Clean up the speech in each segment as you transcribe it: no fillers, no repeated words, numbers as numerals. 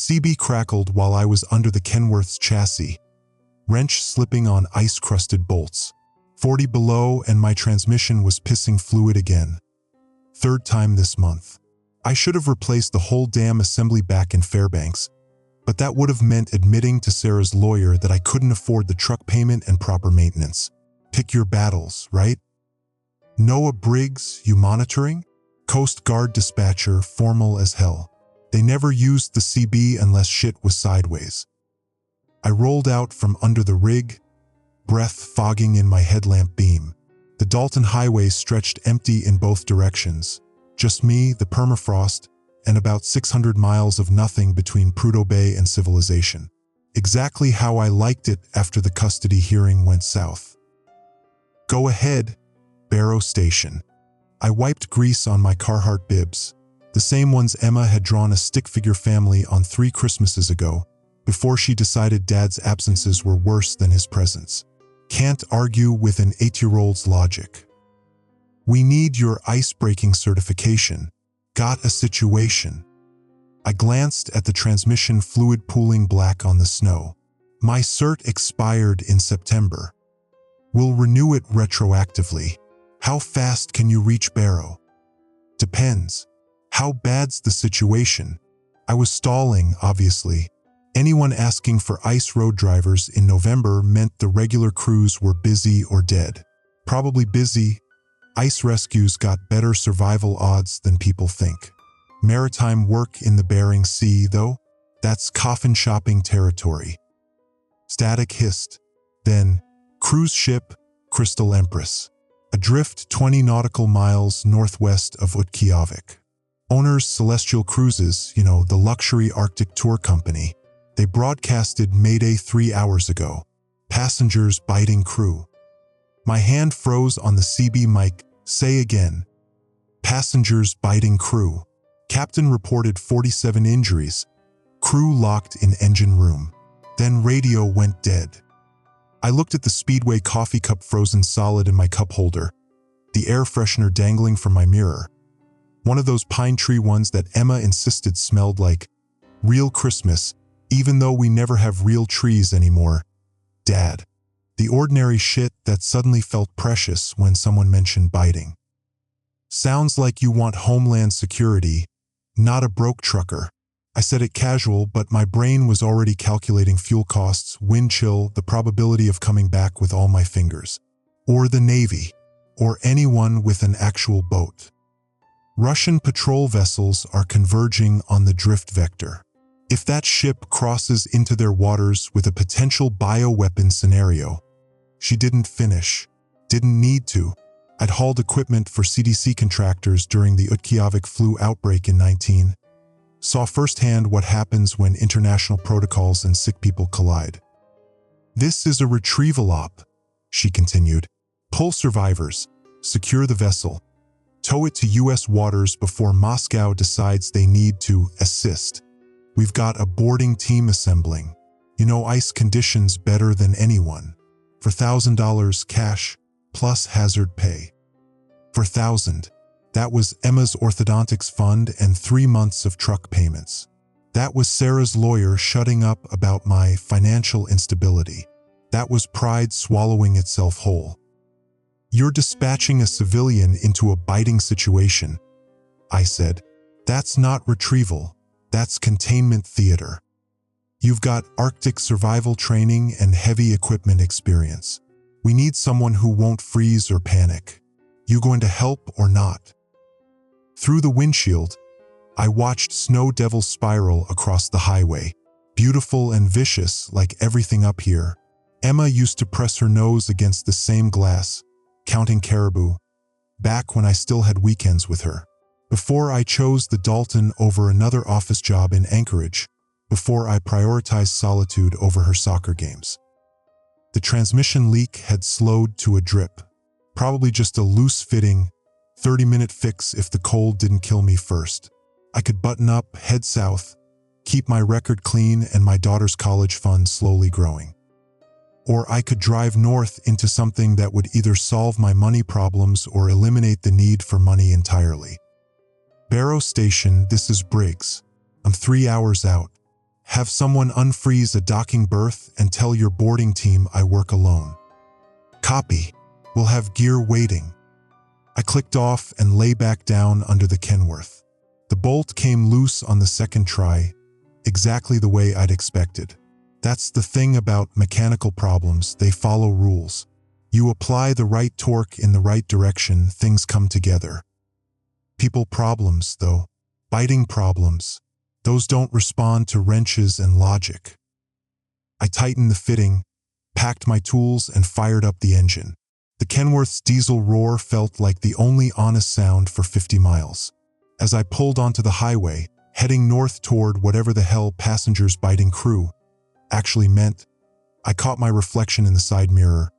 CB crackled while I was under the Kenworth's chassis, wrench slipping on ice-crusted bolts. 40 below and my transmission was pissing fluid again. Third time this month. I should have replaced the whole damn assembly back in Fairbanks, but that would have meant admitting to Sarah's lawyer that I couldn't afford the truck payment and proper maintenance. Pick your battles, right? Noah Briggs, you monitoring? Coast Guard dispatcher, formal as hell. They never used the CB unless shit was sideways. I rolled out from under the rig, breath fogging in my headlamp beam. The Dalton Highway stretched empty in both directions. Just me, the permafrost, and about 600 miles of nothing between Prudhoe Bay and civilization. Exactly how I liked it after the custody hearing went south. Go ahead, Barrow Station. I wiped grease on my Carhartt bibs, the same ones Emma had drawn a stick-figure family on 3 Christmases ago, before she decided Dad's absences were worse than his presence. Can't argue with an 8-year-old's logic. We need your ice-breaking certification. Got a situation. I glanced at the transmission fluid pooling black on the snow. My cert expired in September. We'll renew it retroactively. How fast can you reach Barrow? Depends. How bad's the situation? I was stalling, obviously. Anyone asking for ice road drivers in November meant the regular crews were busy or dead. Probably busy. Ice rescues got better survival odds than people think. Maritime work in the Bering Sea, though? That's coffin shopping territory. Static hissed. Then, cruise ship, Crystal Empress. Adrift 20 nautical miles northwest of Utqiagvik. Owners Celestial Cruises, the luxury Arctic tour company. They broadcasted Mayday 3 hours ago. Passengers biting crew. My hand froze on the CB mic. Say again. Passengers biting crew. Captain reported 47 injuries. Crew locked in engine room. Then radio went dead. I looked at the Speedway coffee cup frozen solid in my cup holder, the air freshener dangling from my mirror. One of those pine tree ones that Emma insisted smelled like real Christmas, even though we never have real trees anymore. Dad. The ordinary shit that suddenly felt precious when someone mentioned biting. Sounds like you want Homeland Security, not a broke trucker. I said it casual, but my brain was already calculating fuel costs, wind chill, the probability of coming back with all my fingers. Or the Navy. Or anyone with an actual boat. Russian patrol vessels are converging on the drift vector. If that ship crosses into their waters with a potential bioweapon scenario. She didn't finish. Didn't need to. I'd hauled equipment for CDC contractors during the Utqiagvik flu outbreak in 19. Saw firsthand what happens when international protocols and sick people collide. This is a retrieval op, she continued. Pull survivors, secure the vessel, tow it to U.S. waters before Moscow decides they need to assist. We've got a boarding team assembling. Ice conditions better than anyone. For $1,000 cash, plus hazard pay. For $1,000. That was Emma's orthodontics fund and 3 months of truck payments. That was Sarah's lawyer shutting up about my financial instability. That was pride swallowing itself whole. You're dispatching a civilian into a biting situation, I said. That's not retrieval, that's containment theater. You've got Arctic survival training and heavy equipment experience. We need someone who won't freeze or panic. You going to help or not? Through the windshield, I watched Snow Devil spiral across the highway, beautiful and vicious like everything up here. Emma used to press her nose against the same glass, counting caribou, back when I still had weekends with her. Before I chose the Dalton over another office job in Anchorage, before I prioritized solitude over her soccer games. The transmission leak had slowed to a drip, probably just a loose-fitting, 30-minute fix if the cold didn't kill me first. I could button up, head south, keep my record clean and my daughter's college fund slowly growing. Or I could drive north into something that would either solve my money problems or eliminate the need for money entirely. Barrow Station, this is Briggs. I'm 3 hours out. Have someone unfreeze a docking berth and tell your boarding team I work alone. Copy. We'll have gear waiting. I clicked off and lay back down under the Kenworth. The bolt came loose on the second try, exactly the way I'd expected. That's the thing about mechanical problems, they follow rules. You apply the right torque in the right direction, things come together. People problems, though, biting problems, those don't respond to wrenches and logic. I tightened the fitting, packed my tools, and fired up the engine. The Kenworth's diesel roar felt like the only honest sound for 50 miles. As I pulled onto the highway, heading north toward whatever the hell passengers biting crew actually meant, I caught my reflection in the side mirror.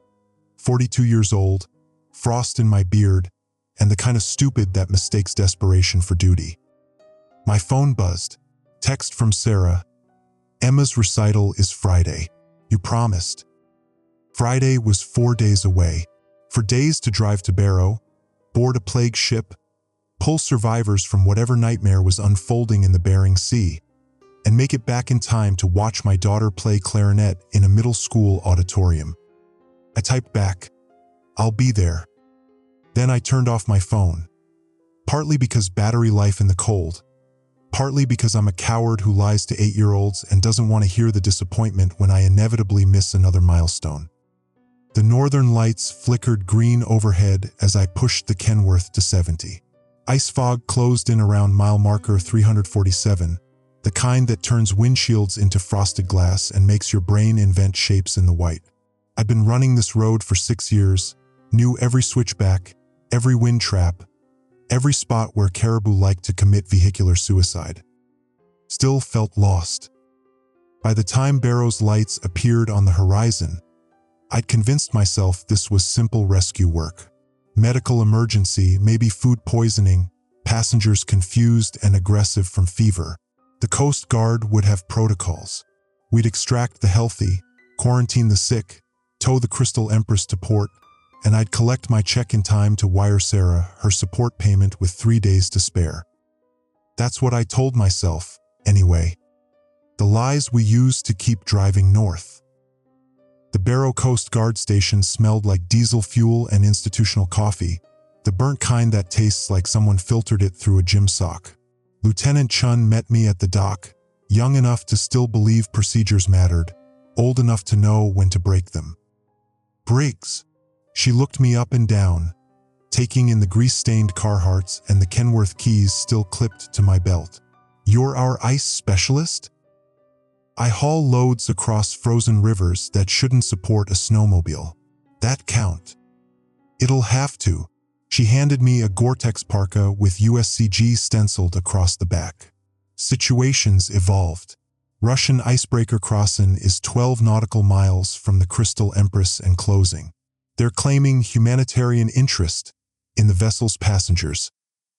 42 years old, frost in my beard, and the kind of stupid that mistakes desperation for duty. My phone buzzed. Text from Sarah. Emma's recital is Friday. You promised. Friday was 4 days away. For days to drive to Barrow, board a plague ship, pull survivors from whatever nightmare was unfolding in the Bering Sea, and make it back in time to watch my daughter play clarinet in a middle school auditorium. I typed back, I'll be there. Then I turned off my phone, partly because battery life in the cold, partly because I'm a coward who lies to 8-year-olds and doesn't want to hear the disappointment when I inevitably miss another milestone. The northern lights flickered green overhead as I pushed the Kenworth to 70. Ice fog closed in around mile marker 347, the kind that turns windshields into frosted glass and makes your brain invent shapes in the white. I'd been running this road for 6 years, knew every switchback, every wind trap, every spot where caribou liked to commit vehicular suicide. Still felt lost. By the time Barrow's lights appeared on the horizon, I'd convinced myself this was simple rescue work. Medical emergency, maybe food poisoning, passengers confused and aggressive from fever. The Coast Guard would have protocols. We'd extract the healthy, quarantine the sick, tow the Crystal Empress to port, and I'd collect my check in time to wire Sarah her support payment with 3 days to spare. That's what I told myself, anyway. The lies we used to keep driving north. The Barrow Coast Guard station smelled like diesel fuel and institutional coffee, the burnt kind that tastes like someone filtered it through a gym sock. Lieutenant Chun met me at the dock, young enough to still believe procedures mattered, old enough to know when to break them. Briggs. She looked me up and down, taking in the grease-stained Carhartts and the Kenworth keys still clipped to my belt. You're our ice specialist? I haul loads across frozen rivers that shouldn't support a snowmobile. That count? It'll have to. She handed me a Gore-Tex parka with USCG stenciled across the back. Situations evolved. Russian icebreaker crossing is 12 nautical miles from the Crystal Empress and closing. They're claiming humanitarian interest in the vessel's passengers,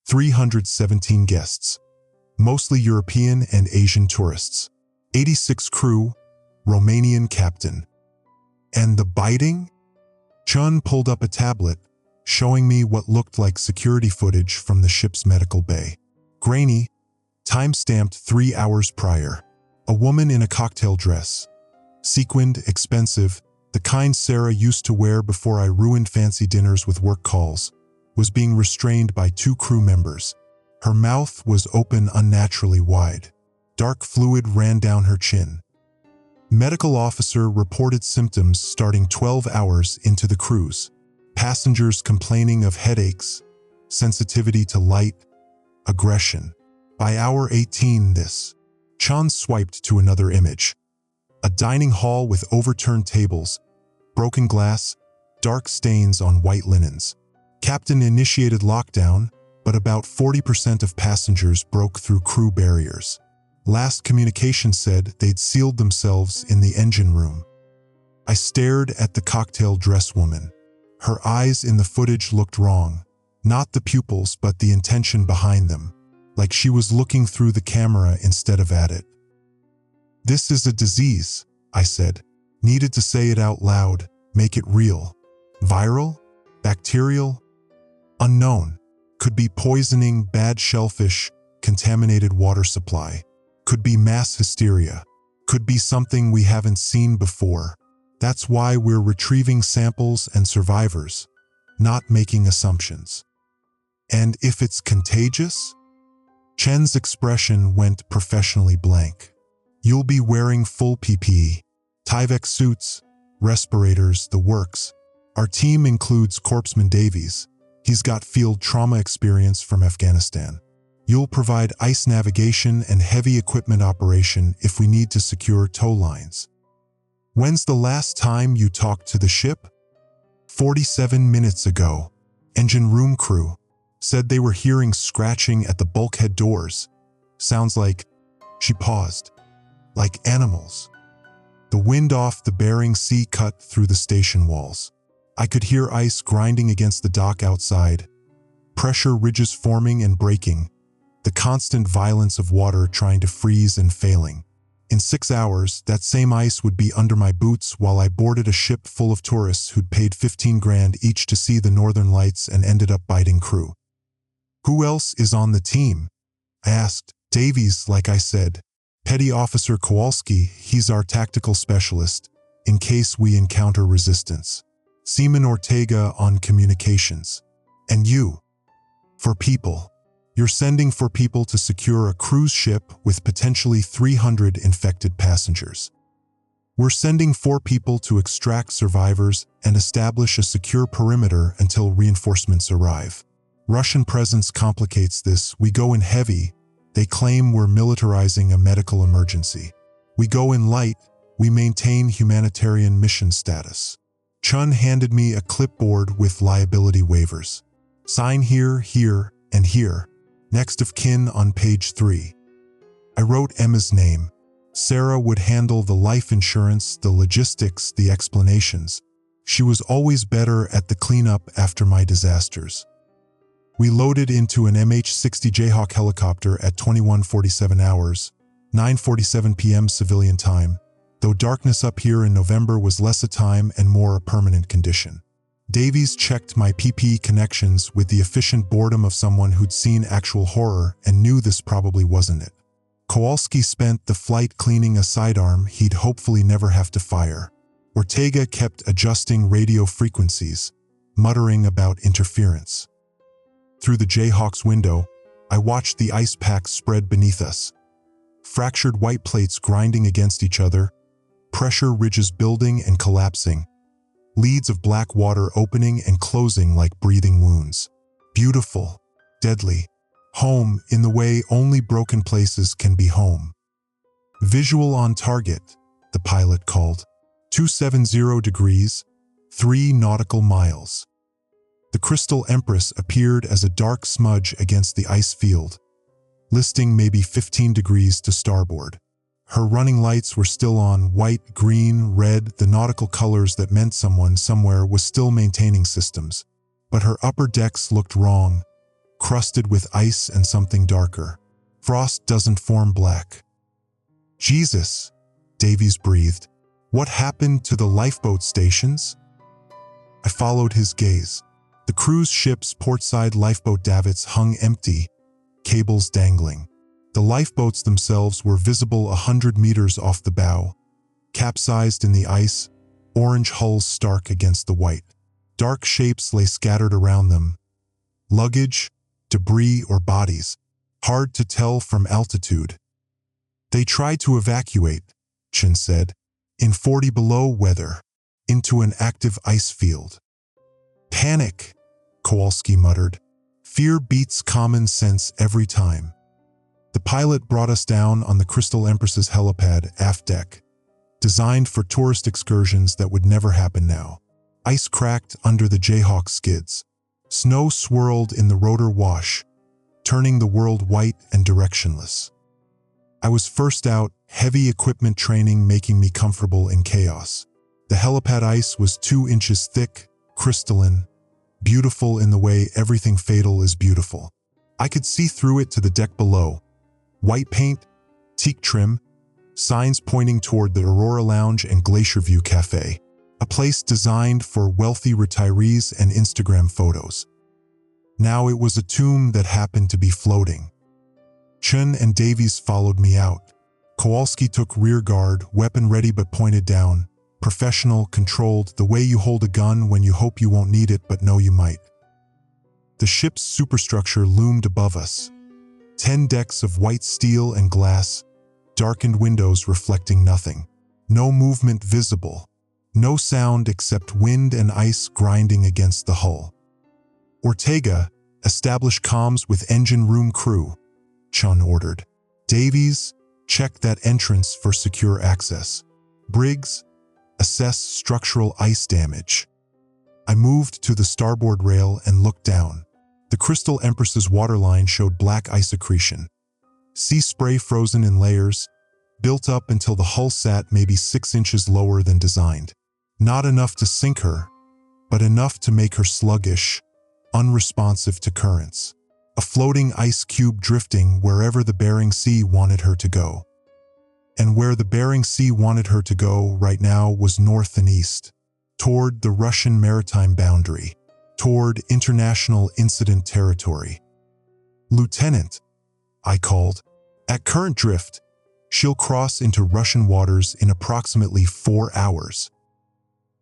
317 guests, mostly European and Asian tourists. 86 crew, Romanian captain. And the biting? Chun pulled up a tablet, showing me what looked like security footage from the ship's medical bay. Grainy, time-stamped 3 hours prior. A woman in a cocktail dress. Sequined, expensive, the kind Sarah used to wear before I ruined fancy dinners with work calls, was being restrained by 2 crew members. Her mouth was open unnaturally wide. Dark fluid ran down her chin. Medical officer reported symptoms starting 12 hours into the cruise. Passengers complaining of headaches, sensitivity to light, aggression. By hour 18 Chan swiped to another image. A dining hall with overturned tables, broken glass, dark stains on white linens. Captain initiated lockdown, but about 40% of passengers broke through crew barriers. Last communication said they'd sealed themselves in the engine room. I stared at the cocktail dress woman. Her eyes in the footage looked wrong. Not the pupils, but the intention behind them. Like she was looking through the camera instead of at it. This is a disease, I said. Needed to say it out loud, make it real. Viral? Bacterial? Unknown. Could be poisoning, bad shellfish, contaminated water supply. Could be mass hysteria. Could be something we haven't seen before. That's why we're retrieving samples and survivors, not making assumptions. And if it's contagious? Chen's expression went professionally blank. You'll be wearing full PPE, Tyvek suits, respirators, the works. Our team includes Corpsman Davies. He's got field trauma experience from Afghanistan. You'll provide ice navigation and heavy equipment operation if we need to secure tow lines. When's the last time you talked to the ship? 47 minutes ago. Engine room crew said they were hearing scratching at the bulkhead doors. Sounds like, she paused, like animals. The wind off the Bering Sea cut through the station walls. I could hear ice grinding against the dock outside, pressure ridges forming and breaking, the constant violence of water trying to freeze and failing. In 6 hours, that same ice would be under my boots while I boarded a ship full of tourists who'd paid 15 grand each to see the northern lights and ended up biting crew. Who else is on the team? I asked. Davies, like I said. Petty Officer Kowalski, he's our tactical specialist, in case we encounter resistance. Seaman Ortega on communications. And you? For people. You're sending for people to secure a cruise ship with potentially 300 infected passengers. We're sending 4 people to extract survivors and establish a secure perimeter until reinforcements arrive. Russian presence complicates this. We go in heavy. They claim we're militarizing a medical emergency. We go in light. We maintain humanitarian mission status. Chun handed me a clipboard with liability waivers. Sign here, here, and here. Next of kin on page 3. I wrote Emma's name. Sarah would handle the life insurance, the logistics, the explanations. She was always better at the cleanup after my disasters. We loaded into an MH-60 Jayhawk helicopter at 21:47 hours, 9:47 p.m. civilian time, though darkness up here in November was less a time and more a permanent condition. Davies checked my PPE connections with the efficient boredom of someone who'd seen actual horror and knew this probably wasn't it. Kowalski spent the flight cleaning a sidearm he'd hopefully never have to fire. Ortega kept adjusting radio frequencies, muttering about interference. Through the Jayhawk's window, I watched the ice pack spread beneath us. Fractured white plates grinding against each other, pressure ridges building and collapsing, leads of black water opening and closing like breathing wounds. Beautiful, deadly. Home in the way only broken places can be home. Visual on target, the pilot called. 270 degrees, 3 nautical miles. The Crystal Empress appeared as a dark smudge against the ice field, listing maybe 15 degrees to starboard. Her running lights were still on, white, green, red, the nautical colors that meant someone somewhere was still maintaining systems. But her upper decks looked wrong, crusted with ice and something darker. Frost doesn't form black. Jesus, Davies breathed. What happened to the lifeboat stations? I followed his gaze. The cruise ship's portside lifeboat davits hung empty, cables dangling. The lifeboats themselves were visible 100 meters off the bow, capsized in the ice, orange hulls stark against the white. Dark shapes lay scattered around them. Luggage, debris, or bodies, hard to tell from altitude. They tried to evacuate, Chin said, in 40 below weather, into an active ice field. Panic, Kowalski muttered. Fear beats common sense every time. The pilot brought us down on the Crystal Empress's helipad aft deck, designed for tourist excursions that would never happen now. Ice cracked under the Jayhawk skids. Snow swirled in the rotor wash, turning the world white and directionless. I was first out, heavy equipment training making me comfortable in chaos. The helipad ice was 2 inches thick, crystalline, beautiful in the way everything fatal is beautiful. I could see through it to the deck below. White paint, teak trim, signs pointing toward the Aurora Lounge and Glacier View Cafe, a place designed for wealthy retirees and Instagram photos. Now it was a tomb that happened to be floating. Chun and Davies followed me out. Kowalski took rear guard, weapon ready but pointed down. Professional, controlled, the way you hold a gun when you hope you won't need it but know you might. The ship's superstructure loomed above us. 10 decks of white steel and glass, darkened windows reflecting nothing. No movement visible. No sound except wind and ice grinding against the hull. Ortega, establish comms with engine room crew, Chun ordered. Davies, check that entrance for secure access. Briggs, assess structural ice damage. I moved to the starboard rail and looked down. The Crystal Empress's waterline showed black ice accretion. Sea spray frozen in layers, built up until the hull sat maybe 6 inches lower than designed. Not enough to sink her, but enough to make her sluggish, unresponsive to currents. A floating ice cube drifting wherever the Bering Sea wanted her to go. And where the Bering Sea wanted her to go right now was north and east, toward the Russian maritime boundary, toward international incident territory. Lieutenant, I called. At current drift, she'll cross into Russian waters in approximately 4 hours.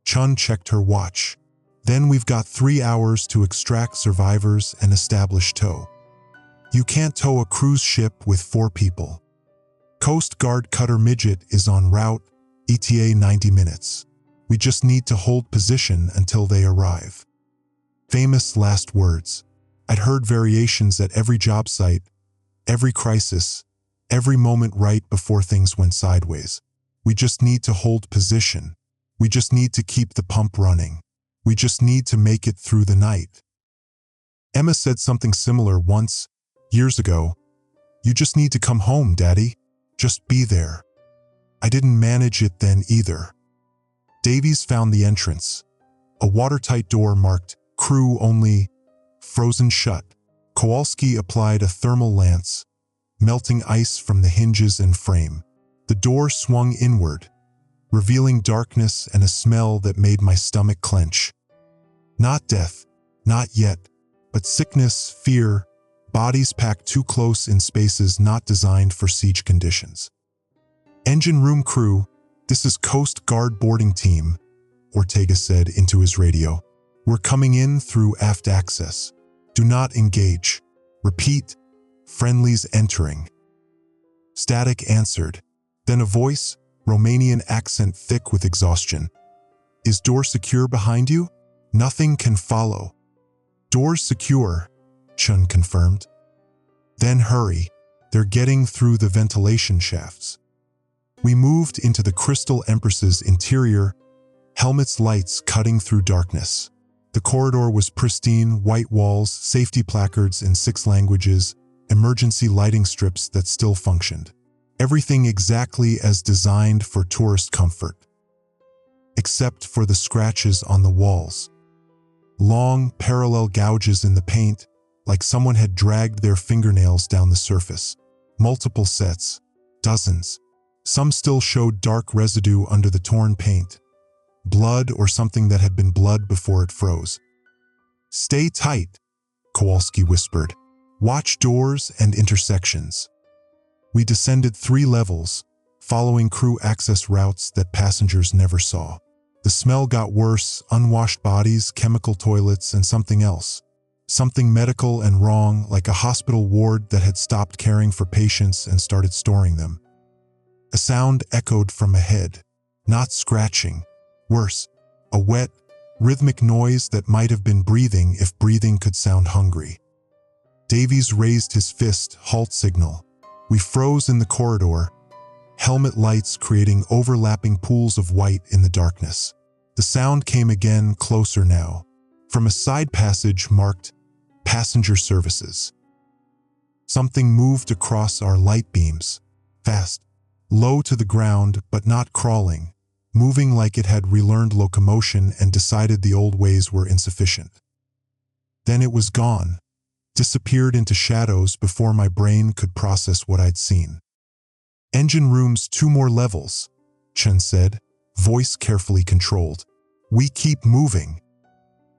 Chun checked her watch. Then we've got 3 hours to extract survivors and establish tow. You can't tow a cruise ship with 4 people. Coast Guard cutter Midget is en route, ETA 90 minutes. We just need to hold position until they arrive. Famous last words. I'd heard variations at every job site, every crisis, every moment right before things went sideways. We just need to hold position. We just need to keep the pump running. We just need to make it through the night. Emma said something similar once, years ago. You just need to come home, Daddy. Just be there. I didn't manage it then either. Davies found the entrance. A watertight door marked crew only, frozen shut. Kowalski applied a thermal lance, melting ice from the hinges and frame. The door swung inward, revealing darkness and a smell that made my stomach clench. Not death, not yet, but sickness, fear, bodies packed too close in spaces not designed for siege conditions. Engine room crew, this is Coast Guard boarding team, Ortega said into his radio. We're coming in through aft access. Do not engage. Repeat, friendlies entering. Static answered. Then a voice, Romanian accent thick with exhaustion. Is door secure behind you? Nothing can follow. Doors secure, Chun confirmed. Then hurry. They're getting through the ventilation shafts. We moved into the Crystal Empress's interior, helmet's lights cutting through darkness. The corridor was pristine, white walls, safety placards in 6 languages, emergency lighting strips that still functioned. Everything exactly as designed for tourist comfort. Except for the scratches on the walls. Long, parallel gouges in the paint, like someone had dragged their fingernails down the surface. Multiple sets. Dozens. Some still showed dark residue under the torn paint. Blood or something that had been blood before it froze. Stay tight, Kowalski whispered. Watch doors and intersections. We descended 3 levels, following crew access routes that passengers never saw. The smell got worse, unwashed bodies, chemical toilets, and something else. Something medical and wrong, like a hospital ward that had stopped caring for patients and started storing them. A sound echoed from ahead, not scratching. Worse, a wet, rhythmic noise that might have been breathing if breathing could sound hungry. Davies raised his fist, halt signal. We froze in the corridor, helmet lights creating overlapping pools of white in the darkness. The sound came again, closer now, from a side passage marked Passenger Services. Something moved across our light beams, fast, low to the ground but not crawling, moving like it had relearned locomotion and decided the old ways were insufficient. Then it was gone, disappeared into shadows before my brain could process what I'd seen. Engine room's 2 more levels, Chen said, voice carefully controlled. We keep moving.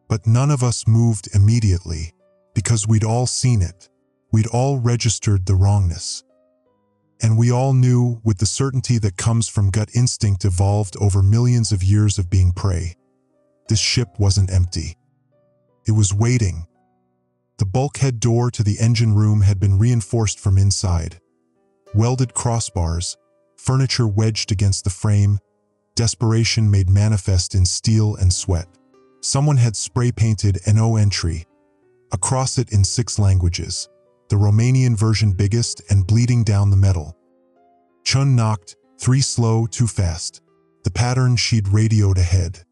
But none of us moved immediately, because we'd all seen it. We'd all registered the wrongness. And we all knew, with the certainty that comes from gut instinct evolved over millions of years of being prey, this ship wasn't empty. It was waiting. The bulkhead door to the engine room had been reinforced from inside. Welded crossbars, furniture wedged against the frame, desperation made manifest in steel and sweat. Someone had spray-painted "No entry" across it in 6 languages, the Romanian version biggest and bleeding down the metal. Chun knocked, 3 slow, 2 fast. The pattern she'd radioed ahead.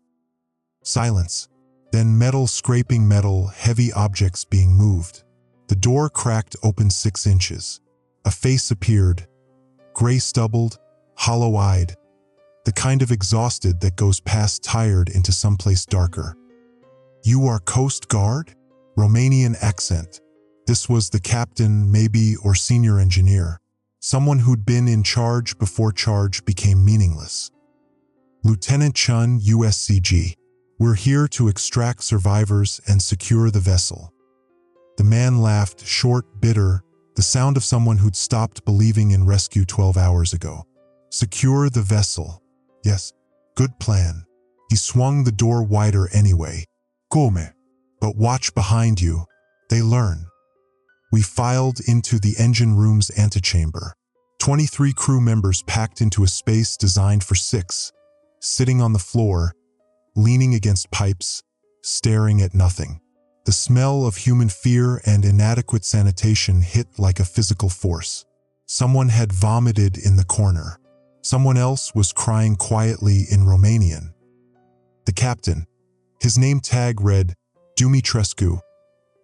Silence. Then metal scraping metal, heavy objects being moved. The door cracked open 6 inches. A face appeared, gray-stubbled, hollow-eyed, the kind of exhausted that goes past tired into someplace darker. "You are Coast Guard?" Romanian accent. This was the captain, maybe, or senior engineer. Someone who'd been in charge before charge became meaningless. "Lieutenant Chun, USCG. We're here to extract survivors and secure the vessel." The man laughed, short, bitter, the sound of someone who'd stopped believing in rescue 12 hours ago. "Secure the vessel. Yes, good plan." He swung the door wider anyway. "Come. But watch behind you. They learn." We filed into the engine room's antechamber. 23 crew members packed into a space designed for 6, sitting on the floor, leaning against pipes, staring at nothing. The smell of human fear and inadequate sanitation hit like a physical force. Someone had vomited in the corner. Someone else was crying quietly in Romanian. The captain, his name tag read Dumitrescu,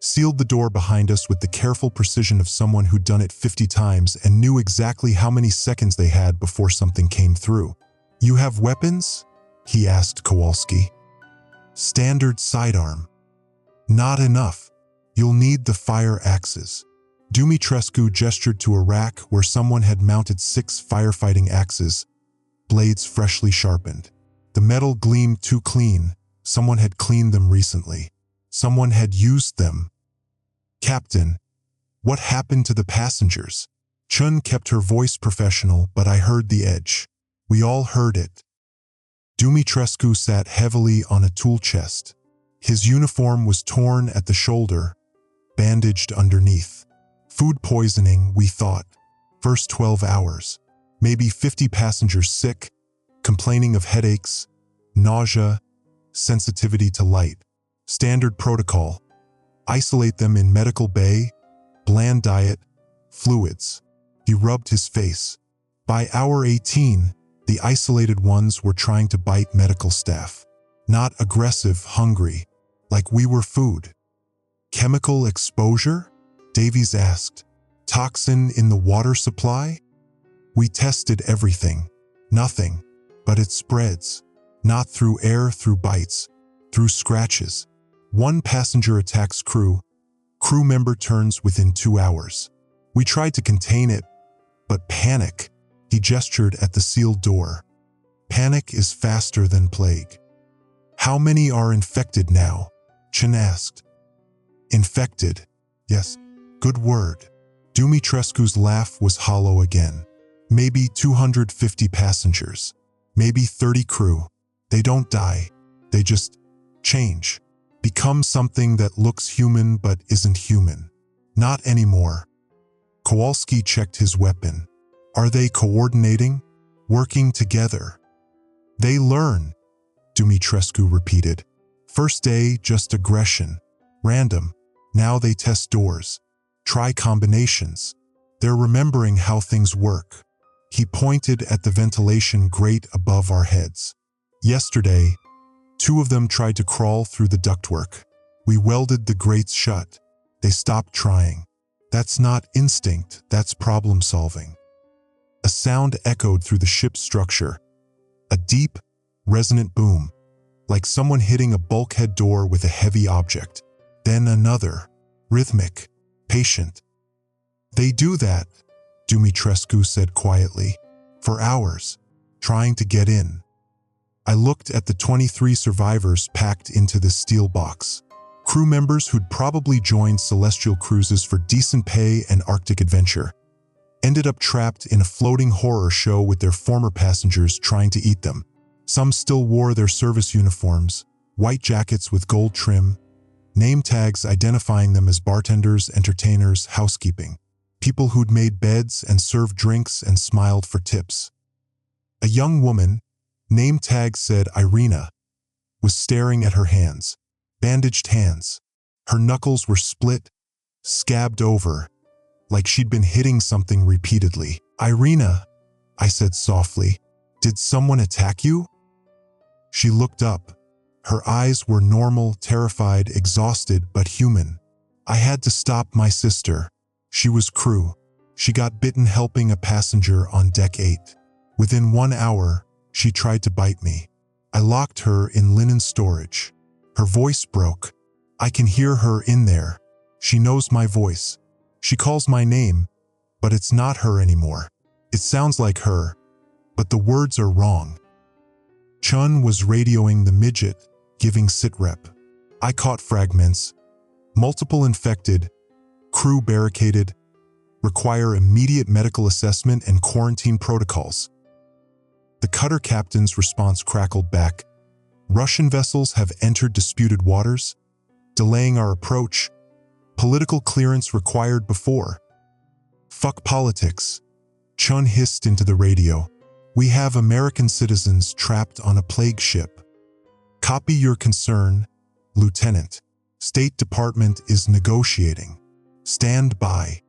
sealed the door behind us with the careful precision of someone who'd done it 50 times and knew exactly how many seconds they had before something came through. "You have weapons?" he asked Kowalski. "Standard sidearm." "Not enough. You'll need the fire axes." Dumitrescu gestured to a rack where someone had mounted 6 firefighting axes, blades freshly sharpened. The metal gleamed too clean. Someone had cleaned them recently. Someone had used them. "Captain, what happened to the passengers?" Chun kept her voice professional, but I heard the edge. We all heard it. Dumitrescu sat heavily on a tool chest. His uniform was torn at the shoulder, bandaged underneath. Food poisoning, we thought. First 12 hours. Maybe 50 passengers sick, complaining of headaches, nausea, sensitivity to light. Standard protocol. Isolate them in medical bay, bland diet, fluids. He rubbed his face. By hour 18, the isolated ones were trying to bite medical staff. Not aggressive, hungry, like we were food. "Chemical exposure?" Davies asked. "Toxin in the water supply?" We tested everything. Nothing. But it spreads. Not through air, through bites, through scratches. One passenger attacks crew. Crew member turns within 2 hours. We tried to contain it, but panic. He gestured at the sealed door. Panic is faster than plague. "How many are infected now?" Chen asked. "Infected? Yes. Good word." Dumitrescu's laugh was hollow again. "Maybe 250 passengers. Maybe 30 crew. They don't die. They just change. Become something that looks human but isn't human. Not anymore." Kowalski checked his weapon. "Are they coordinating? Working together?" "They learn," Dumitrescu repeated. "First day, just aggression. Random. Now they test doors. Try combinations. They're remembering how things work." He pointed at the ventilation grate above our heads. "Yesterday, 2 of them tried to crawl through the ductwork. We welded the grates shut. They stopped trying. That's not instinct, that's problem solving." A sound echoed through the ship's structure. A deep, resonant boom, like someone hitting a bulkhead door with a heavy object. Then another, rhythmic, patient. "They do that," Dumitrescu said quietly, "for hours, trying to get in." I looked at the 23 survivors packed into this steel box. Crew members who'd probably joined celestial cruises for decent pay and Arctic adventure. ended up trapped in a floating horror show with their former passengers trying to eat them. Some still wore their service uniforms, white jackets with gold trim, name tags identifying them as bartenders, entertainers, housekeeping, people who'd made beds and served drinks and smiled for tips. A young woman, name tag said Irina, was staring at her hands, bandaged hands. Her knuckles were split, scabbed over, like she'd been hitting something repeatedly. "Irina," I said softly, "did someone attack you?" She looked up. Her eyes were normal, terrified, exhausted, but human. "I had to stop my sister. She was crew. She got bitten helping a passenger on deck 8. Within 1 hour, she tried to bite me. I locked her in linen storage." Her voice broke. "I can hear her in there. She knows my voice. She calls my name, but it's not her anymore. It sounds like her, but the words are wrong." Chun was radioing the midget, giving sitrep. I caught fragments. "Multiple infected, crew barricaded, require immediate medical assessment and quarantine protocols." The cutter captain's response crackled back. "Russian vessels have entered disputed waters, delaying our approach. Political clearance required before." "Fuck politics," Chun hissed into the radio. "We have American citizens trapped on a plague ship. Copy your concern, Lieutenant. State Department is negotiating. Stand by."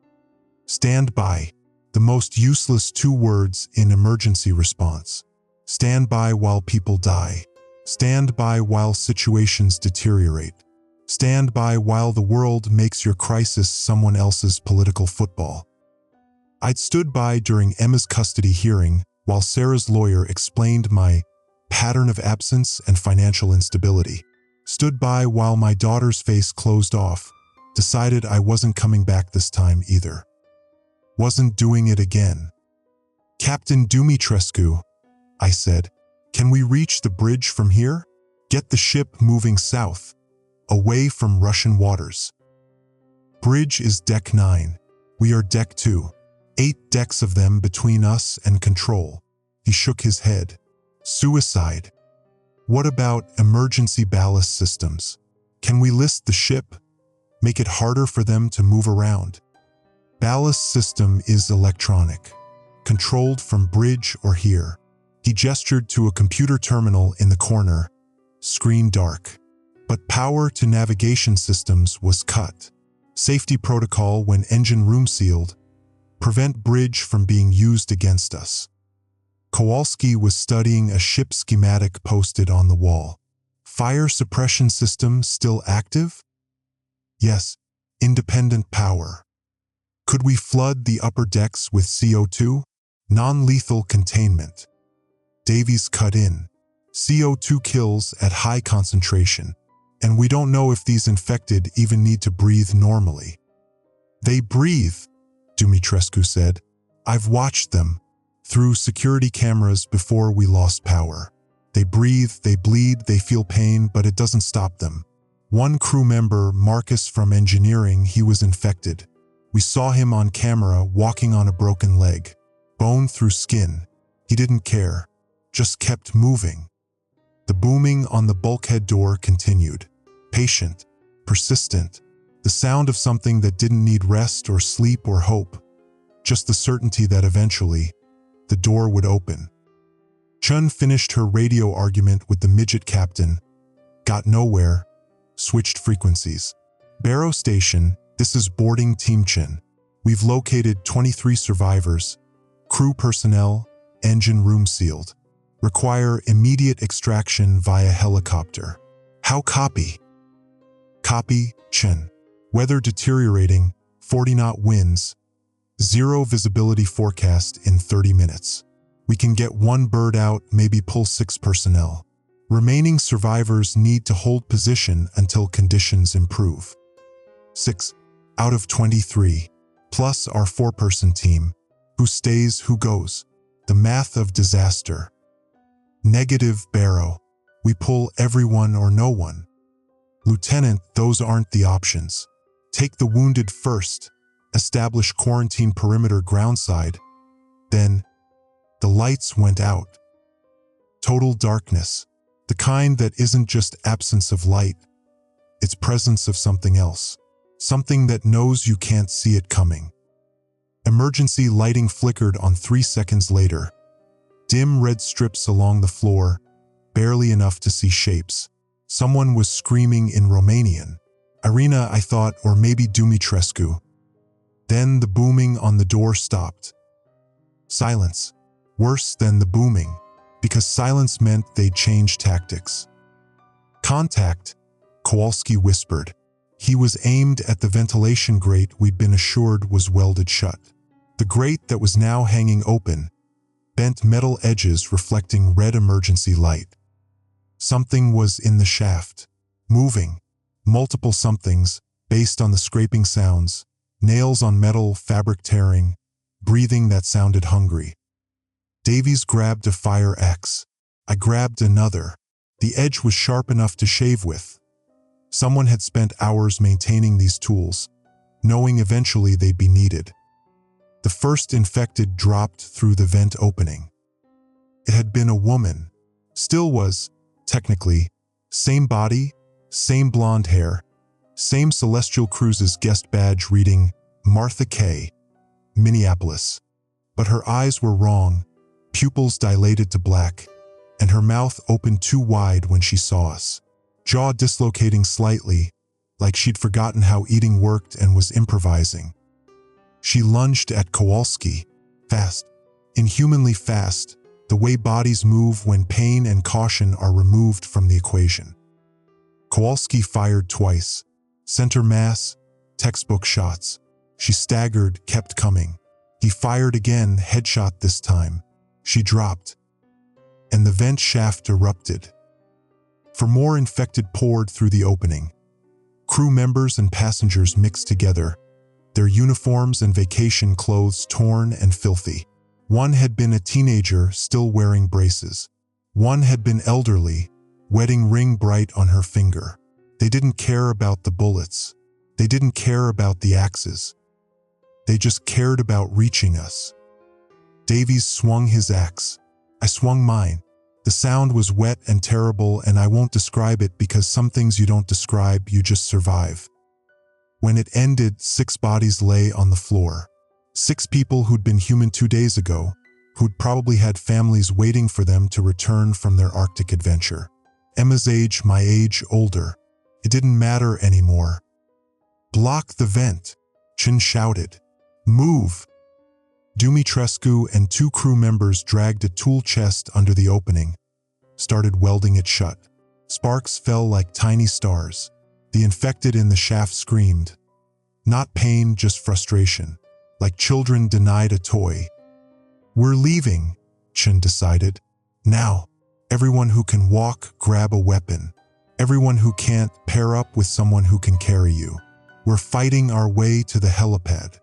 Stand by. The most useless 2 words in emergency response. Stand by while people die. Stand by while situations deteriorate. Stand by while the world makes your crisis someone else's political football. I'd stood by during Emma's custody hearing while Sarah's lawyer explained my pattern of absence and financial instability. Stood by while my daughter's face closed off, decided I wasn't coming back this time either. Wasn't doing it again. "Captain Dumitrescu," I said, "can we reach the bridge from here? Get the ship moving south, away from Russian waters." "Bridge is deck 9. We are deck 2. 8 decks of them between us and control." He shook his head. "Suicide. What about emergency ballast systems? Can we list the ship? Make it harder for them to move around?" "Ballast system is electronic, controlled from bridge or here." He gestured to a computer terminal in the corner, screen dark. "But power to navigation systems was cut. Safety protocol when engine room sealed. Prevent bridge from being used against us." Kowalski was studying a ship schematic posted on the wall. "Fire suppression system still active?" "Yes, independent power." "Could we flood the upper decks with CO2? Non-lethal containment." Davies cut in. "CO2 kills at high concentration, and we don't know if these infected even need to breathe normally." "They breathe," Dumitrescu said. "I've watched them through security cameras before we lost power. They breathe, they bleed, they feel pain, but it doesn't stop them." One crew member, Marcus from engineering, he was infected. We saw him on camera walking on a broken leg, bone through skin. He didn't care, just kept moving. The booming on the bulkhead door continued, patient, persistent, the sound of something that didn't need rest or sleep or hope, just the certainty that eventually, the door would open. Chun finished her radio argument with the midget captain, got nowhere, switched frequencies. "Barrow Station, this is boarding Team Chin. We've located 23 survivors, crew personnel, engine room sealed. Require immediate extraction via helicopter." "How copy?" "Copy, Chin. Weather deteriorating, 40-knot winds, 0 visibility forecast in 30 minutes. We can get 1 bird out, maybe pull 6 personnel. Remaining survivors need to hold position until conditions improve. 6 out of 23, plus our 4-person team. Who stays, who goes? The math of disaster. Negative Barrow. We pull everyone or no one. Lieutenant, those aren't the options. Take the wounded first, establish quarantine perimeter groundside. Then, the lights went out. Total darkness. The kind that isn't just absence of light, it's presence of something else. Something that knows you can't see it coming. Emergency lighting flickered on 3 seconds later. Dim red strips along the floor, barely enough to see shapes. Someone was screaming in Romanian. Irina, I thought, or maybe Dumitrescu. Then the booming on the door stopped. Silence. Worse than the booming, because silence meant they'd changed tactics. Contact, Kowalski whispered. He was aimed at the ventilation grate we'd been assured was welded shut. The grate that was now hanging open, bent metal edges reflecting red emergency light. Something was in the shaft, moving. Multiple somethings, based on the scraping sounds, nails on metal, fabric tearing, breathing that sounded hungry. Davies grabbed a fire axe. I grabbed another. The edge was sharp enough to shave with. Someone had spent hours maintaining these tools, knowing eventually they'd be needed. The first infected dropped through the vent opening. It had been a woman. Still was, technically, same body, same blonde hair, same Celestial Cruises guest badge reading Martha K., Minneapolis. But her eyes were wrong, pupils dilated to black, and her mouth opened too wide when she saw us. Jaw dislocating slightly, like she'd forgotten how eating worked and was improvising. She lunged at Kowalski, fast, inhumanly fast, the way bodies move when pain and caution are removed from the equation. Kowalski fired twice. Center mass, textbook shots. She staggered, kept coming. He fired again, headshot this time. She dropped, and the vent shaft erupted. For more infected poured through the opening. Crew members and passengers mixed together, their uniforms and vacation clothes torn and filthy. One had been a teenager, still wearing braces. One had been elderly, wedding ring bright on her finger. They didn't care about the bullets. They didn't care about the axes. They just cared about reaching us. Davies swung his axe. I swung mine. The sound was wet and terrible, and I won't describe it because some things you don't describe, you just survive. When it ended, 6 bodies lay on the floor. 6 people who'd been human 2 days ago, who'd probably had families waiting for them to return from their Arctic adventure. Emma's age, my age, older. It didn't matter anymore. Block the vent, Chin shouted. Move! Dumitrescu and 2 crew members dragged a tool chest under the opening, started welding it shut. Sparks fell like tiny stars. The infected in the shaft screamed. Not pain, just frustration, like children denied a toy. We're leaving, Chin decided. Now, everyone who can walk, grab a weapon. Everyone who can't, pair up with someone who can carry you. We're fighting our way to the helipad.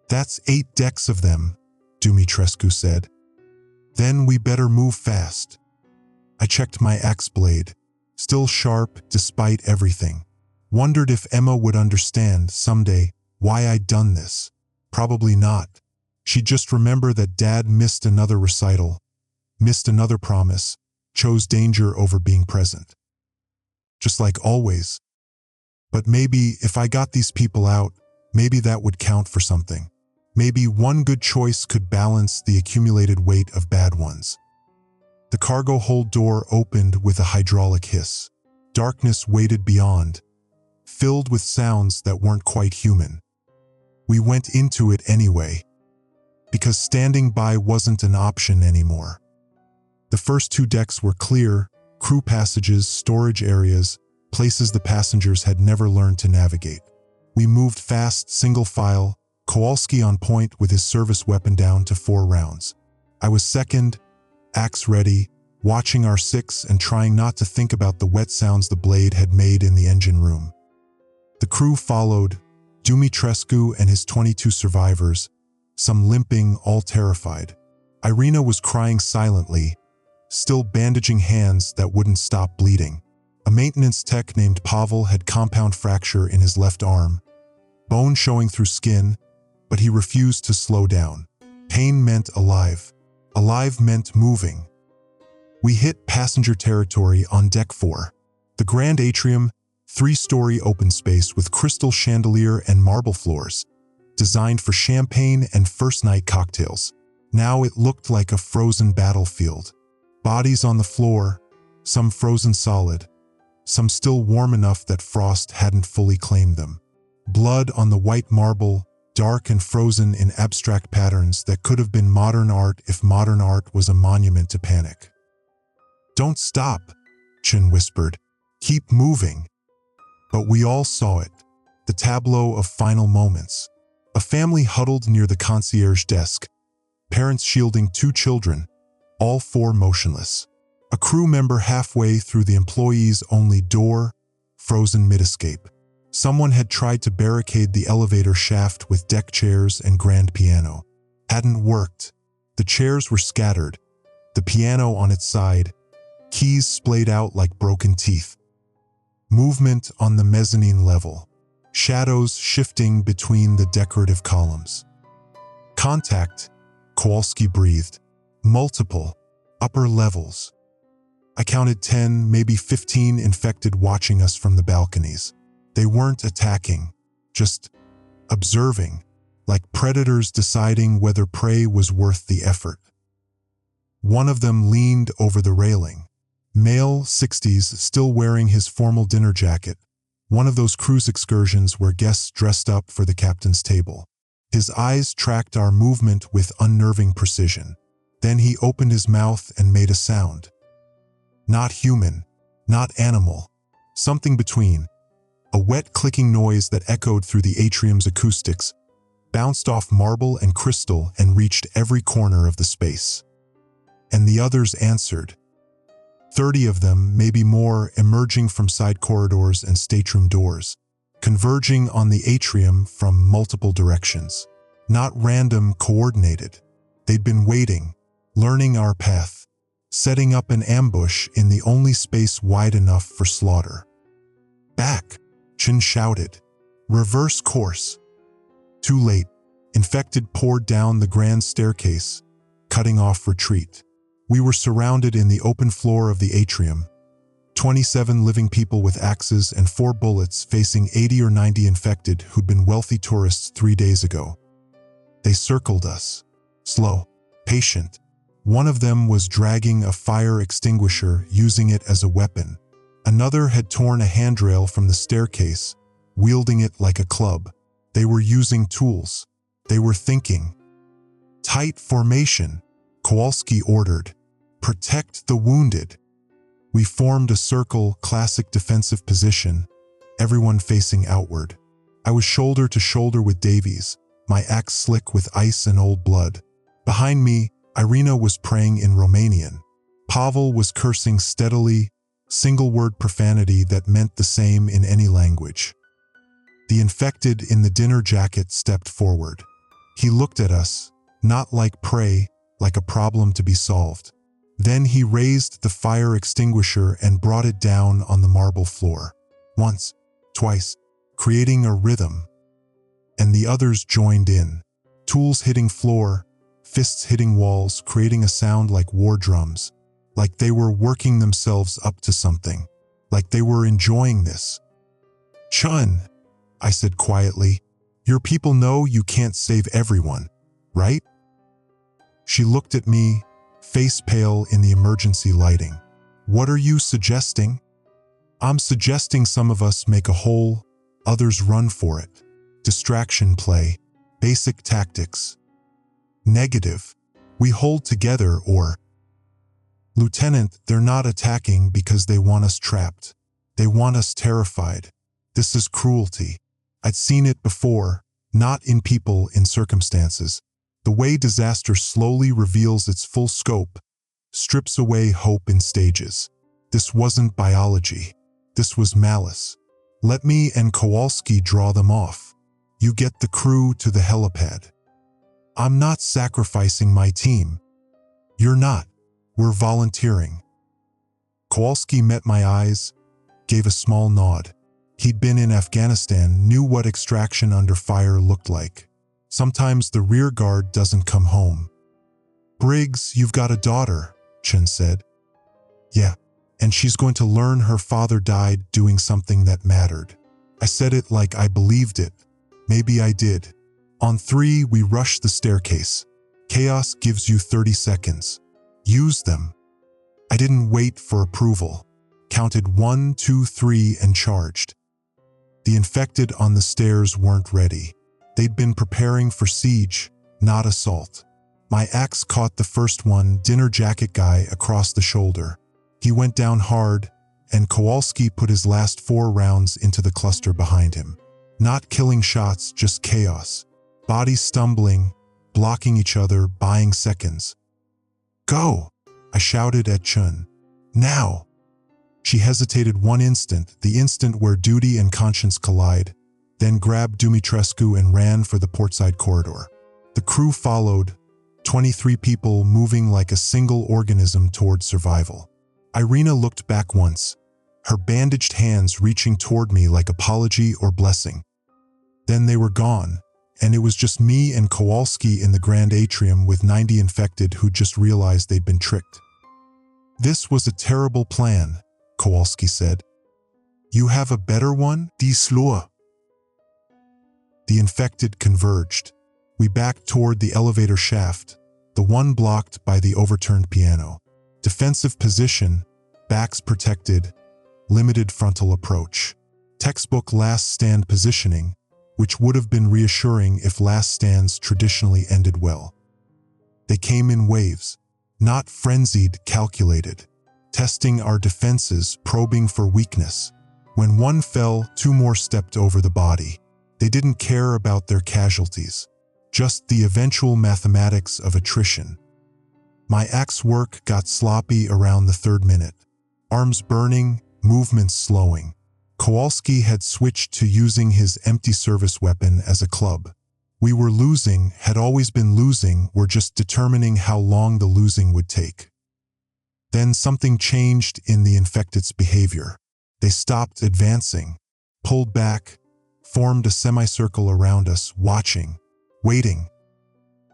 That's 8 decks of them, Dumitrescu said. Then we better move fast. I checked my axe blade, still sharp despite everything. Wondered if Emma would understand someday why I'd done this. Probably not. She'd just remember that Dad missed another recital, missed another promise, chose danger over being present. Just like always. But maybe if I got these people out, maybe that would count for something. Maybe one good choice could balance the accumulated weight of bad ones. The cargo hold door opened with a hydraulic hiss. Darkness waited beyond, filled with sounds that weren't quite human. We went into it anyway, because standing by wasn't an option anymore. The first 2 decks were clear, crew passages, storage areas, places the passengers had never learned to navigate. We moved fast, single file, Kowalski on point with his service weapon down to 4 rounds. I was second, axe ready, watching our 6 and trying not to think about the wet sounds the blade had made in the engine room. The crew followed, Dumitrescu and his 22 survivors, some limping, all terrified. Irina was crying silently, still bandaging hands that wouldn't stop bleeding. A maintenance tech named Pavel had compound fracture in his left arm, bone showing through skin, but he refused to slow down. Pain meant alive. Alive meant moving. We hit passenger territory on Deck 4. The grand atrium, 3-story open space with crystal chandelier and marble floors, designed for champagne and first-night cocktails. Now it looked like a frozen battlefield. Bodies on the floor, some frozen solid, some still warm enough that frost hadn't fully claimed them. Blood on the white marble, dark and frozen in abstract patterns that could have been modern art if modern art was a monument to panic. "Don't stop," Chin whispered. "Keep moving." But we all saw it, the tableau of final moments. A family huddled near the concierge desk, parents shielding 2 children, all 4 motionless. A crew member halfway through the employees-only door, frozen mid-escape. Someone had tried to barricade the elevator shaft with deck chairs and grand piano. Hadn't worked. The chairs were scattered, the piano on its side, keys splayed out like broken teeth. Movement on the mezzanine level. Shadows shifting between the decorative columns. "Contact," Kowalski breathed. "Multiple, upper levels." I counted 10, maybe 15 infected watching us from the balconies. They weren't attacking, just observing, like predators deciding whether prey was worth the effort. One of them leaned over the railing. Male, 60s, still wearing his formal dinner jacket, one of those cruise excursions where guests dressed up for the captain's table. His eyes tracked our movement with unnerving precision. Then he opened his mouth and made a sound. Not human, not animal, something between. A wet clicking noise that echoed through the atrium's acoustics, bounced off marble and crystal and reached every corner of the space. And the others answered. 30 of them, maybe more, emerging from side corridors and stateroom doors, converging on the atrium from multiple directions. Not random, coordinated. They'd been waiting, learning our path, setting up an ambush in the only space wide enough for slaughter. "Back!" Chin shouted. "Reverse course." Too late. Infected poured down the grand staircase, cutting off retreat. We were surrounded in the open floor of the atrium. 27 living people with axes and 4 bullets facing 80 or 90 infected who'd been wealthy tourists 3 days ago. They circled us. Slow, patient. One of them was dragging a fire extinguisher, using it as a weapon. Another had torn a handrail from the staircase, wielding it like a club. They were using tools. They were thinking. "Tight formation," Kowalski ordered. "Protect the wounded." We formed a circle, classic defensive position, everyone facing outward. I was shoulder to shoulder with Davies, my axe slick with ice and old blood. Behind me, Irina was praying in Romanian. Pavel was cursing steadily, single-word profanity that meant the same in any language. The infected in the dinner jacket stepped forward. He looked at us, not like prey, like a problem to be solved. Then he raised the fire extinguisher and brought it down on the marble floor. Once, twice, creating a rhythm. And the others joined in. Tools hitting floor, fists hitting walls, creating a sound like war drums. Like they were working themselves up to something. Like they were enjoying this. "Chun," I said quietly, "your people know you can't save everyone, right?" She looked at me, face pale in the emergency lighting. "What are you suggesting?" "I'm suggesting some of us make a hole, others run for it. Distraction play, basic tactics. Negative. We hold together or..." "Lieutenant, they're not attacking because they want us trapped. They want us terrified. This is cruelty. I'd seen it before, not in people, in circumstances. The way disaster slowly reveals its full scope, strips away hope in stages. This wasn't biology. This was malice. Let me and Kowalski draw them off. You get the crew to the helipad. I'm not sacrificing my team. You're not. We're volunteering." Kowalski met my eyes, gave a small nod. He'd been in Afghanistan, knew what extraction under fire looked like. Sometimes the rear guard doesn't come home. Briggs, you've got a daughter, Chen said. Yeah, and she's going to learn her father died doing something that mattered. I said it like I believed it. Maybe I did. On 3, we rushed the staircase. Chaos gives you 30 seconds. Use them. I didn't wait for approval. Counted 1, 2, 3 and charged. The infected on the stairs weren't ready. They'd been preparing for siege, not assault. My axe caught the first one, dinner jacket guy, across the shoulder. He went down hard, and Kowalski put his last 4 rounds into the cluster behind him. Not killing shots, just chaos. Bodies stumbling, blocking each other, buying seconds. Go! I shouted at Chun. Now! She hesitated one instant, the instant where duty and conscience collide, then grabbed Dumitrescu and ran for the portside corridor. The crew followed, 23 people moving like a single organism toward survival. Irina looked back once, her bandaged hands reaching toward me like apology or blessing. Then they were gone, and it was just me and Kowalski in the grand atrium with 90 infected who just realized they'd been tricked. This was a terrible plan, Kowalski said. You have a better one, TheCloakedCurator? The infected converged. We backed toward the elevator shaft, the one blocked by the overturned piano. Defensive position, backs protected, limited frontal approach. Textbook last stand positioning, which would have been reassuring if last stands traditionally ended well. They came in waves, not frenzied, calculated, testing our defenses, probing for weakness. When one fell, 2 more stepped over the body. They didn't care about their casualties, just the eventual mathematics of attrition. My axe work got sloppy around the 3rd minute. Arms burning, movements slowing. Kowalski had switched to using his empty service weapon as a club. We were losing, had always been losing, were just determining how long the losing would take. Then something changed in the infected's behavior. They stopped advancing, pulled back, formed a semicircle around us, watching, waiting.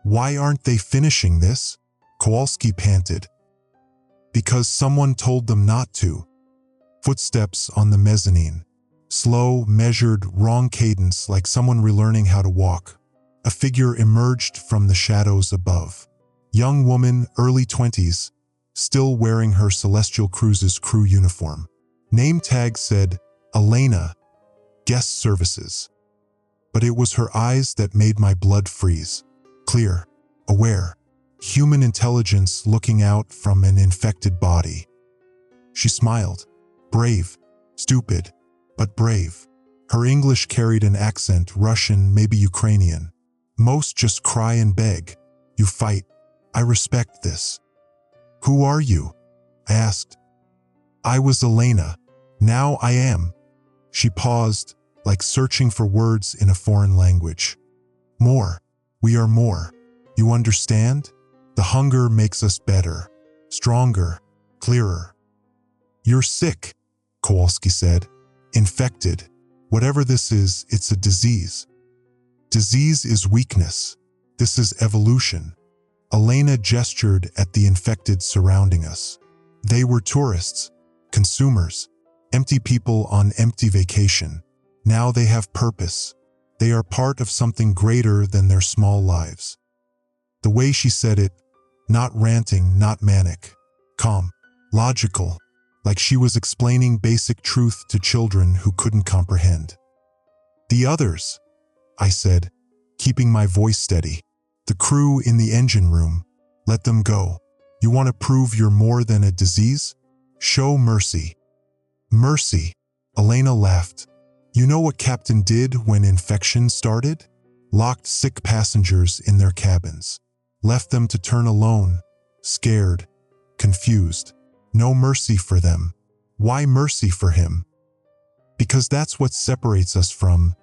Why aren't they finishing this? Kowalski panted. Because someone told them not to. Footsteps on the mezzanine. Slow, measured, wrong cadence, like someone relearning how to walk. A figure emerged from the shadows above. Young woman, early 20s, still wearing her Celestial Cruises crew uniform. Name tag said, Elena, guest services. But it was her eyes that made my blood freeze. Clear, aware, human intelligence looking out from an infected body. She smiled. Brave, stupid, but brave. Her English carried an accent, Russian, maybe Ukrainian. Most just cry and beg. You fight. I respect this. Who are you? I asked. I was Elena. Now I am. She paused, like searching for words in a foreign language. More. We are more. You understand? The hunger makes us better, stronger, clearer. You're sick, Kowalski said. Infected. Whatever this is, it's a disease. Disease is weakness. This is evolution. Elena gestured at the infected surrounding us. They were tourists, consumers, empty people on empty vacation. Now they have purpose. They are part of something greater than their small lives. The way she said it, not ranting, not manic, calm, logical, like she was explaining basic truth to children who couldn't comprehend. The others, I said, keeping my voice steady. The crew in the engine room, let them go. You want to prove you're more than a disease? Show mercy. Mercy, Elena laughed. You know what Captain did when infection started? Locked sick passengers in their cabins. Left them to turn alone, scared, confused. No mercy for them. Why mercy for him? Because that's what separates us from,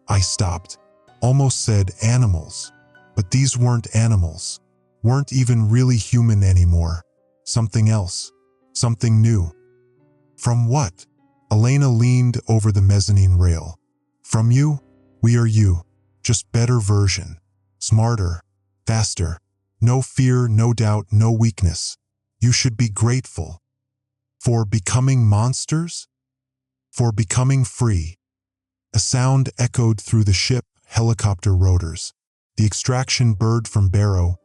I stopped. Almost said animals. But these weren't animals. Weren't even really human anymore. Something else. Something new. From what? Elena leaned over the mezzanine rail. From you? We are you. Just better version. smarter, faster. No fear, no doubt, no weakness. You should be grateful. For becoming monsters? For becoming free. A sound echoed through the ship, helicopter rotors. The extraction bird from Barrow,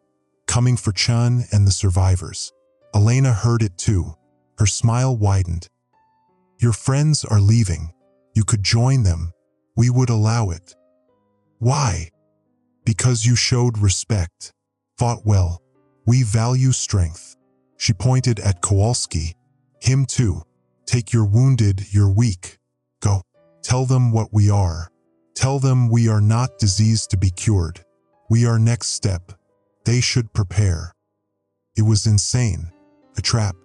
coming for Chun and the survivors. Elena heard it too. Her smile widened. Your friends are leaving. You could join them. We would allow it. Why? Because you showed respect. Fought well. We value strength. She pointed at Kowalski. Him too. Take your wounded, you're weak. Go. Tell them what we are. Tell them we are not disease to be cured. We are next step. They should prepare. It was insane. A trap.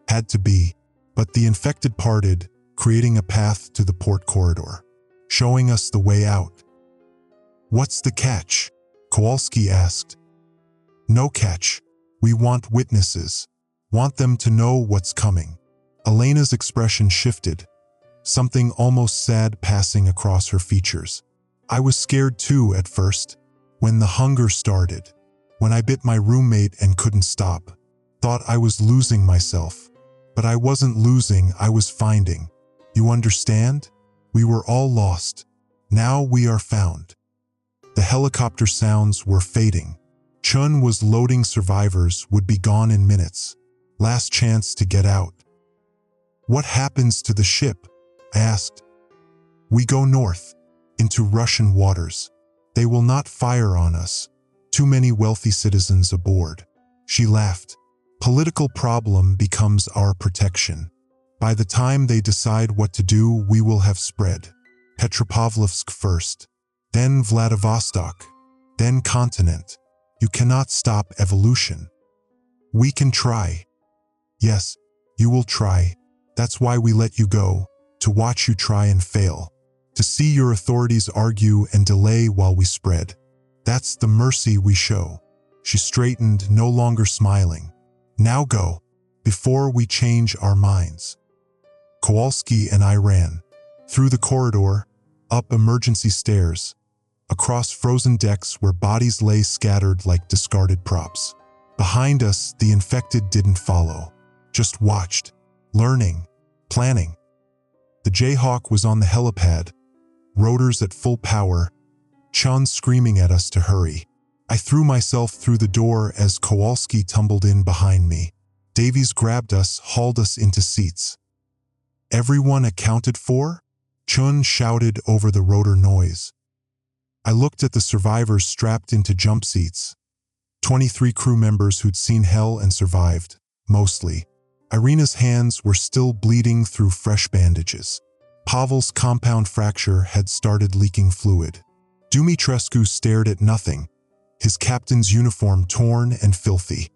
Had to be. But the infected parted, creating a path to the port corridor. Showing us the way out. What's the catch? Kowalski asked. No catch. We want witnesses. Want them to know what's coming. Elena's expression shifted, something almost sad passing across her features. I was scared too at first, when the hunger started, when I bit my roommate and couldn't stop. Thought I was losing myself. But I wasn't losing, I was finding. You understand? We were all lost. Now we are found. The helicopter sounds were fading. Chun was loading survivors, would be gone in minutes. Last chance to get out. What happens to the ship? I asked. We go north, into Russian waters. They will not fire on us. Too many wealthy citizens aboard. She laughed. Political problem becomes our protection. By the time they decide what to do, we will have spread. Petropavlovsk first, then Vladivostok, then continent. You cannot stop evolution. We can try. Yes, you will try. That's why we let you go, to watch you try and fail, to see your authorities argue and delay while we spread. That's the mercy we show. She straightened, no longer smiling. Now go, before we change our minds. Kowalski and I ran. Through the corridor, up emergency stairs, across frozen decks where bodies lay scattered like discarded props. Behind us, the infected didn't follow, just watched, learning, planning. The Jayhawk was on the helipad, rotors at full power, Chun screaming at us to hurry. I threw myself through the door as Kowalski tumbled in behind me. Davies grabbed us, hauled us into seats. Everyone accounted for? Chun shouted over the rotor noise. I looked at the survivors strapped into jump seats. 23 crew members who'd seen hell and survived, mostly. Irina's hands were still bleeding through fresh bandages. Pavel's compound fracture had started leaking fluid. Dumitrescu stared at nothing, his captain's uniform torn and filthy.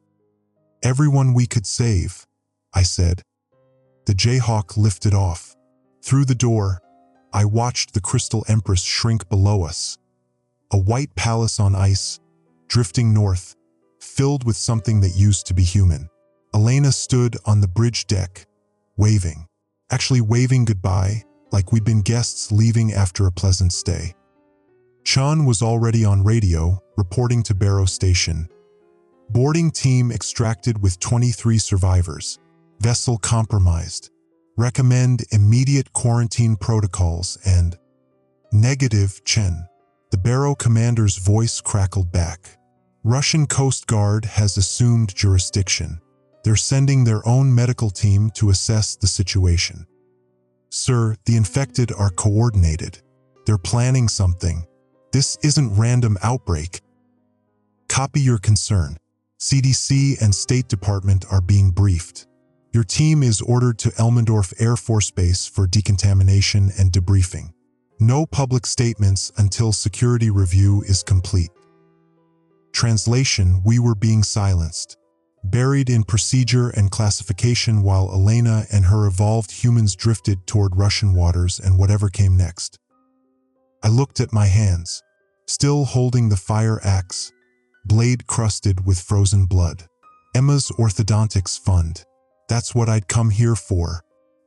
Everyone we could save, I said. The Jayhawk lifted off. Through the door, I watched the Crystal Empress shrink below us. A white palace on ice, drifting north, filled with something that used to be human. Elena stood on the bridge deck, waving. Actually waving goodbye, like we'd been guests leaving after a pleasant stay. Chun was already on radio, reporting to Barrow Station. Boarding team extracted with 23 survivors. Vessel compromised. Recommend immediate quarantine protocols and... Negative, Chen. The Barrow commander's voice crackled back. Russian Coast Guard has assumed jurisdiction. They're sending their own medical team to assess the situation. Sir, the infected are coordinated. They're planning something. This isn't random outbreak. Copy your concern. CDC and State Department are being briefed. Your team is ordered to Elmendorf Air Force Base for decontamination and debriefing. No public statements until security review is complete. Translation: we were being silenced, buried in procedure and classification while Elena and her evolved humans drifted toward Russian waters and whatever came next. I looked at my hands, still holding the fire axe, blade crusted with frozen blood. Emma's orthodontics fund. That's what I'd come here for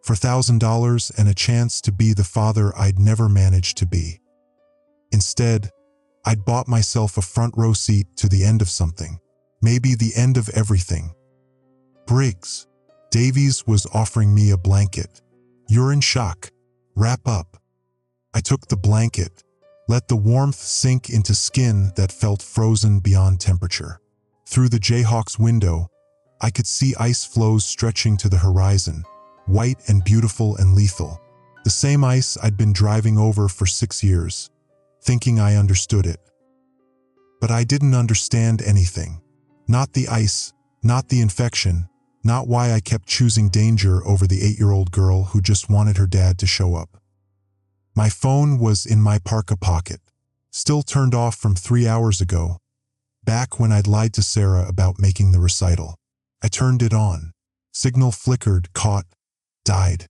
$1,000 and a chance to be the father I'd never managed to be. Instead, I'd bought myself a front row seat to the end of something. Maybe the end of everything. Briggs. Davies was offering me a blanket. You're in shock. Wrap up. I took the blanket, let the warmth sink into skin that felt frozen beyond temperature. Through the Jayhawk's window, I could see ice floes stretching to the horizon, white and beautiful and lethal. The same ice I'd been driving over for 6 years, thinking I understood it. But I didn't understand anything. Not the ice, not the infection, not why I kept choosing danger over the 8-year-old girl who just wanted her dad to show up. My phone was in my parka pocket, still turned off from 3 hours ago, back when I'd lied to Sarah about making the recital. I turned it on. Signal flickered, caught, died.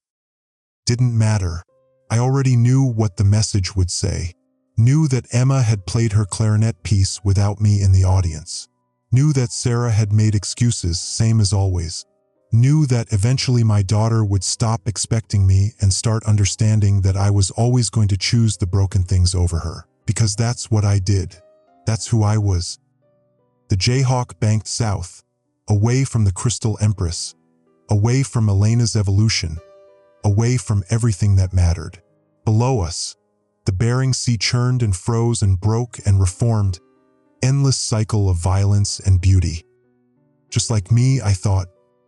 Didn't matter. I already knew what the message would say. Knew that Emma had played her clarinet piece without me in the audience. Knew that Sarah had made excuses, same as always. Knew that eventually my daughter would stop expecting me and start understanding that I was always going to choose the broken things over her. Because that's what I did. That's who I was. The Jayhawk banked south, away from the Crystal Empress, away from Elena's evolution, away from everything that mattered. Below us, the Bering Sea churned and froze and broke and reformed, endless cycle of violence and beauty. Just like me, I thought,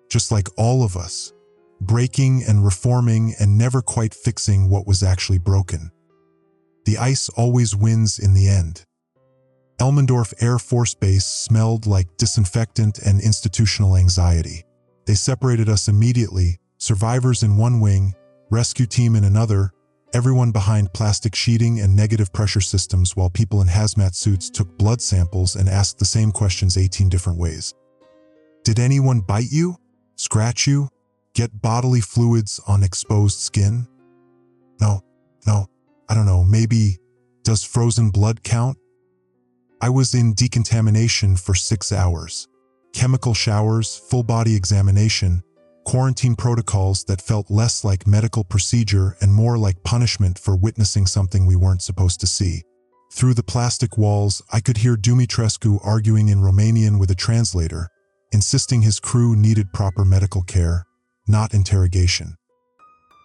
just like all of us, breaking and reforming and never quite fixing what was actually broken. The ice always wins in the end. Elmendorf Air Force Base smelled like disinfectant and institutional anxiety. They separated us immediately, survivors in one wing, rescue team in another, everyone behind plastic sheeting and negative pressure systems, while people in hazmat suits took blood samples and asked the same questions 18 different ways. Did anyone bite you? Scratch you? Get bodily fluids on exposed skin? No, I don't know, maybe, does frozen blood count? I was in decontamination for 6 hours. Chemical showers, full body examination, quarantine protocols that felt less like medical procedure and more like punishment for witnessing something we weren't supposed to see. Through the plastic walls, I could hear Dumitrescu arguing in Romanian with a translator, insisting his crew needed proper medical care, not interrogation.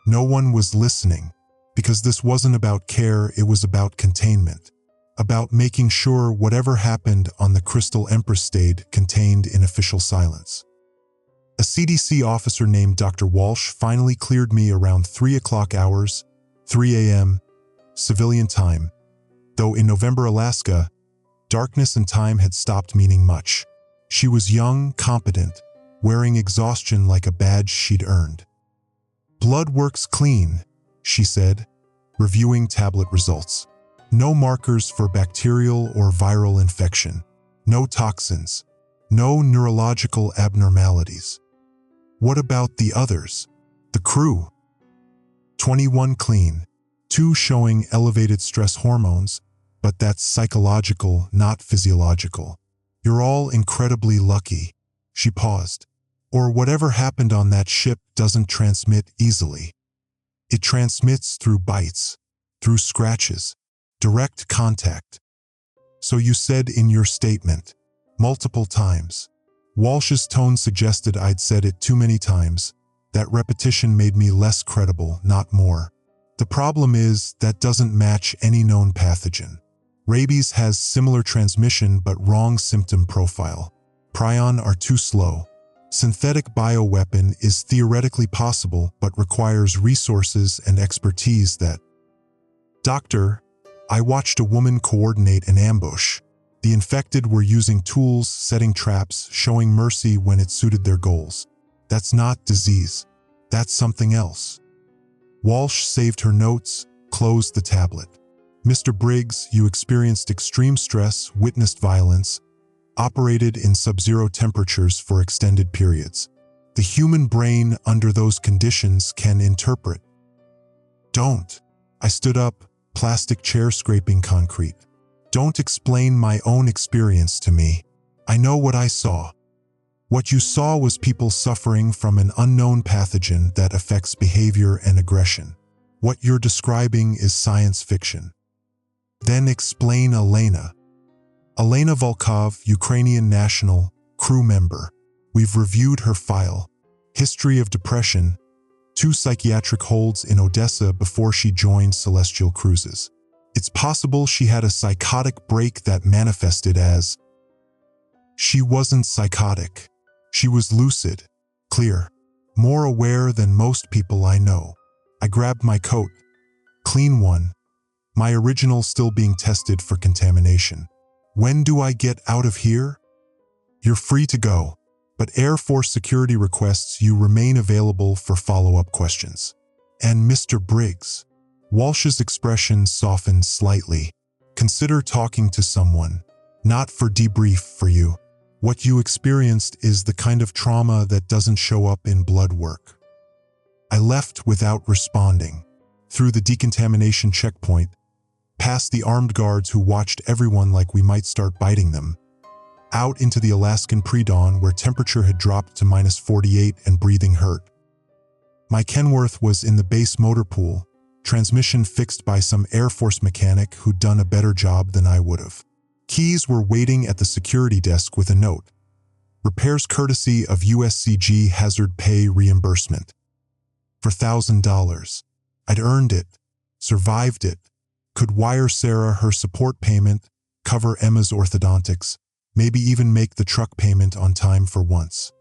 No one was listening, because this wasn't about care, it was about containment. About making sure whatever happened on the Crystal Empress stayed contained in official silence. A CDC officer named Dr. Walsh finally cleared me around 3 o'clock hours, 3 a.m., civilian time, though in November, Alaska, darkness and time had stopped meaning much. She was young, competent, wearing exhaustion like a badge she'd earned. "Blood works clean," she said, reviewing tablet results. No markers for bacterial or viral infection. No toxins. No neurological abnormalities. What about the others? The crew? 21 clean. 2 showing elevated stress hormones, but that's psychological, not physiological. You're all incredibly lucky. She paused. Or whatever happened on that ship doesn't transmit easily. It transmits through bites, through scratches, direct contact. So you said in your statement, multiple times. Walsh's tone suggested I'd said it too many times. That repetition made me less credible, not more. The problem is that doesn't match any known pathogen. Rabies has similar transmission but wrong symptom profile. Prion are too slow. Synthetic bioweapon is theoretically possible but requires resources and expertise that. Doctor, I watched a woman coordinate an ambush. The infected were using tools, setting traps, showing mercy when it suited their goals. That's not disease. That's something else. Walsh saved her notes, closed the tablet. Mr. Briggs, you experienced extreme stress, witnessed violence, operated in sub-zero temperatures for extended periods. The human brain under those conditions can interpret. Don't. I stood up, plastic chair scraping concrete. Don't explain my own experience to me. I know what I saw. What you saw was people suffering from an unknown pathogen that affects behavior and aggression. What you're describing is science fiction. Then explain Elena. Elena Volkov, Ukrainian national, crew member. We've reviewed her file. History of depression, 2 psychiatric holds in Odessa before she joined Celestial Cruises. It's possible she had a psychotic break that manifested as... She wasn't psychotic. She was lucid, clear, more aware than most people I know. I grabbed my coat, clean one, my original still being tested for contamination. When do I get out of here? You're free to go, but Air Force security requests you remain available for follow-up questions. And Mr. Briggs. Walsh's expression softened slightly. Consider talking to someone, not for debrief for you. What you experienced is the kind of trauma that doesn't show up in blood work. I left without responding, through the decontamination checkpoint, past the armed guards who watched everyone like we might start biting them, out into the Alaskan pre-dawn where temperature had dropped to -48 and breathing hurt. My Kenworth was in the base motor pool, transmission fixed by some Air Force mechanic who'd done a better job than I would have. Keys were waiting at the security desk with a note. Repairs courtesy of USCG hazard pay reimbursement. For $1,000. I'd earned it, survived it, could wire Sarah her support payment, cover Emma's orthodontics, maybe even make the truck payment on time for once.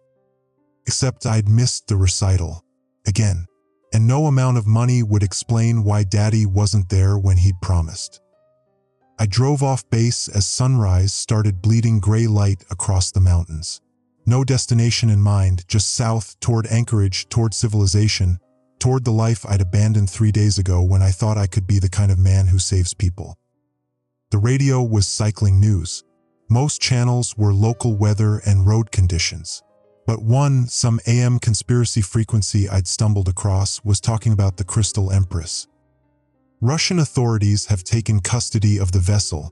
Except I'd missed the recital. Again. And no amount of money would explain why Daddy wasn't there when he'd promised. I drove off base as sunrise started bleeding gray light across the mountains. No destination in mind, just south toward Anchorage, toward civilization, toward the life I'd abandoned 3 days ago when I thought I could be the kind of man who saves people. The radio was cycling news. Most channels were local weather and road conditions. But one, some AM conspiracy frequency I'd stumbled across, was talking about the Crystal Empress. Russian authorities have taken custody of the vessel,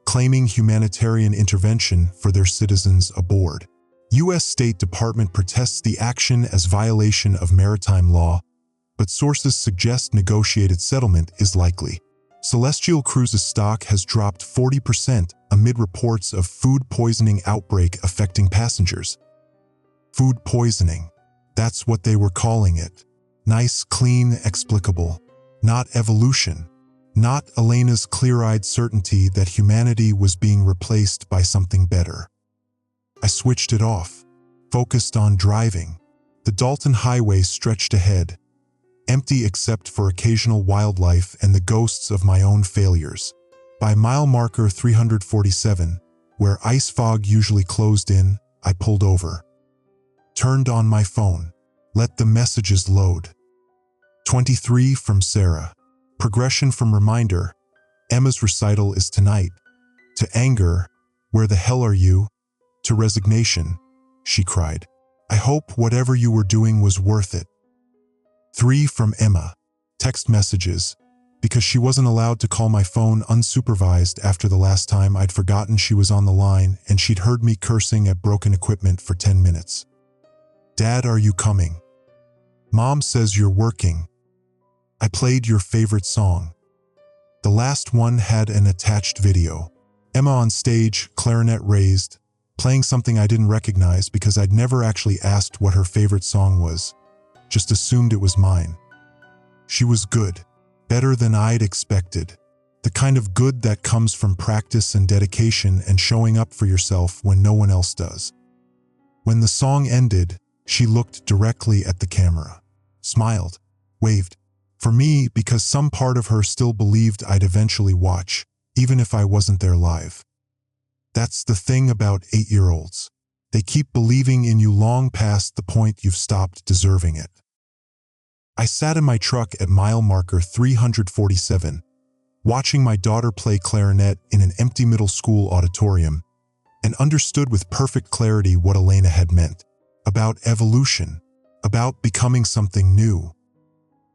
claiming humanitarian intervention for their citizens aboard. U.S. State Department protests the action as violation of maritime law, but sources suggest negotiated settlement is likely. Celestial Cruises stock has dropped 40% amid reports of food poisoning outbreak affecting passengers. Food poisoning. That's what they were calling it. Nice, clean, explicable. Not evolution. Not Elena's clear-eyed certainty that humanity was being replaced by something better. I switched it off, focused on driving. The Dalton Highway stretched ahead, empty except for occasional wildlife and the ghosts of my own failures. By mile marker 347, where ice fog usually closed in, I pulled over. Turned on my phone. Let the messages load. 23 from Sarah. Progression from reminder. Emma's recital is tonight. To anger. Where the hell are you? To resignation. She cried. I hope whatever you were doing was worth it. 3 from Emma. Text messages. Because she wasn't allowed to call my phone unsupervised after the last time I'd forgotten she was on the line and she'd heard me cursing at broken equipment for 10 minutes. Dad, are you coming? Mom says you're working. I played your favorite song. The last one had an attached video. Emma on stage, clarinet raised, playing something I didn't recognize because I'd never actually asked what her favorite song was, just assumed it was mine. She was good, better than I'd expected. The kind of good that comes from practice and dedication and showing up for yourself when no one else does. When the song ended, she looked directly at the camera, smiled, waved. For me, because some part of her still believed I'd eventually watch, even if I wasn't there live. That's the thing about 8-year-olds. They keep believing in you long past the point you've stopped deserving it. I sat in my truck at mile marker 347, watching my daughter play clarinet in an empty middle school auditorium, and understood with perfect clarity what Elena had meant. About evolution, about becoming something new.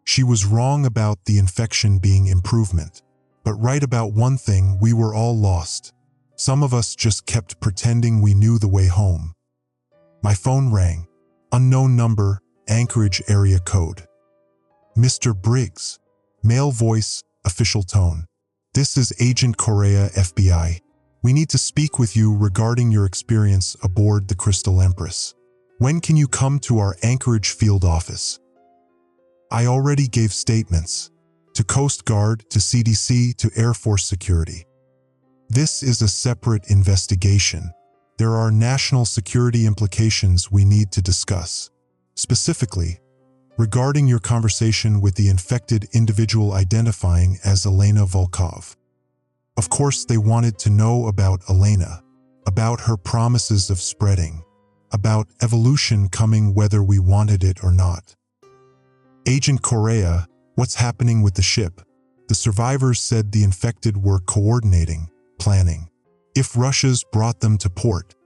She was wrong about the infection being improvement, but right about one thing: we were all lost. Some of us just kept pretending we knew the way home. My phone rang. Unknown number, Anchorage area code. Mr. Briggs. Male voice, official tone. This is Agent Correa, FBI. We need to speak with you regarding your experience aboard the Crystal Empress. When can you come to our Anchorage field office? I already gave statements to Coast Guard, to CDC, to Air Force Security. This is a separate investigation. There are national security implications we need to discuss. Specifically, regarding your conversation with the infected individual identifying as Elena Volkov. Of course, they wanted to know about Elena, about her promises of spreading, about evolution coming whether we wanted it or not. Agent Correa, what's happening with the ship? The survivors said the infected were coordinating, planning. If Russia's brought them to port.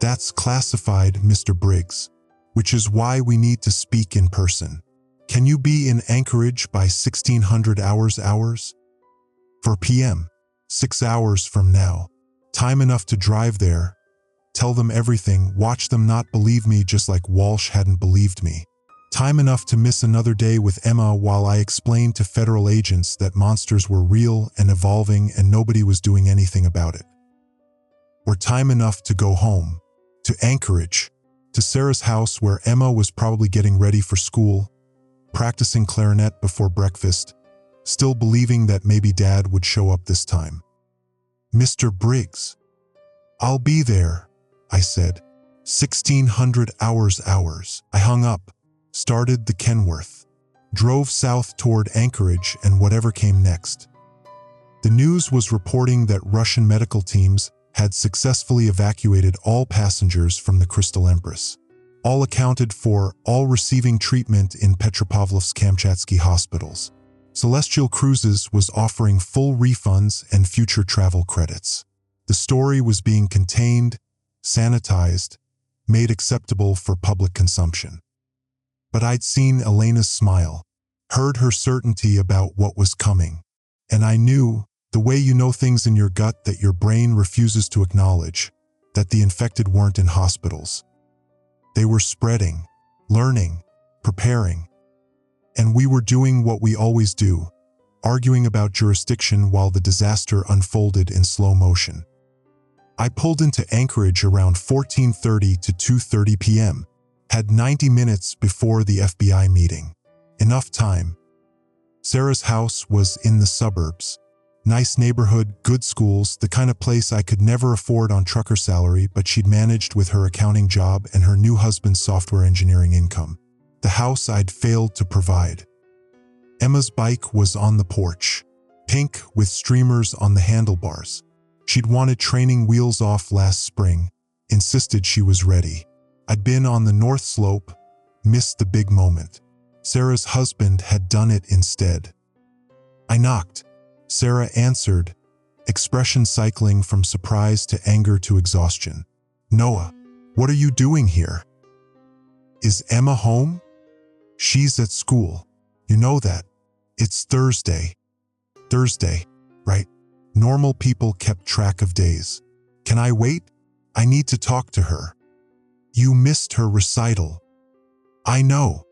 That's classified, Mr. Briggs, which is why we need to speak in person. Can you be in Anchorage by 1600 hours? 4 p.m., 6 hours from now. Time enough to drive there. Tell them everything, watch them not believe me just like Walsh hadn't believed me. Time enough to miss another day with Emma while I explained to federal agents that monsters were real and evolving and nobody was doing anything about it. Or time enough to go home, to Anchorage, to Sarah's house where Emma was probably getting ready for school, practicing clarinet before breakfast, still believing that maybe Dad would show up this time. Mr. Briggs. I'll be there, I said. 1600 hours. I hung up, started the Kenworth, drove south toward Anchorage and whatever came next. The news was reporting that Russian medical teams had successfully evacuated all passengers from the Crystal Empress, all accounted for, all receiving treatment in Petropavlovsk-Kamchatsky hospitals. Celestial Cruises was offering full refunds and future travel credits. The story was being contained, sanitized, made acceptable for public consumption. But I'd seen Elena's smile, heard her certainty about what was coming, and I knew, the way you know things in your gut that your brain refuses to acknowledge, that the infected weren't in hospitals. They were spreading, learning, preparing. And we were doing what we always do, arguing about jurisdiction while the disaster unfolded in slow motion. I pulled into Anchorage around 14:30 to 2:30 p.m., had 90 minutes before the FBI meeting. Enough time. Sarah's house was in the suburbs. Nice neighborhood, good schools, the kind of place I could never afford on trucker salary, but she'd managed with her accounting job and her new husband's software engineering income. The house I'd failed to provide. Emma's bike was on the porch, pink with streamers on the handlebars. She'd wanted training wheels off last spring, insisted she was ready. I'd been on the North Slope, missed the big moment. Sarah's husband had done it instead. I knocked. Sarah answered, expression cycling from surprise to anger to exhaustion. Noah, what are you doing here? Is Emma home? She's at school. You know that. It's Thursday. Thursday, right? Normal people kept track of days. Can I wait? I need to talk to her. You missed her recital. I know.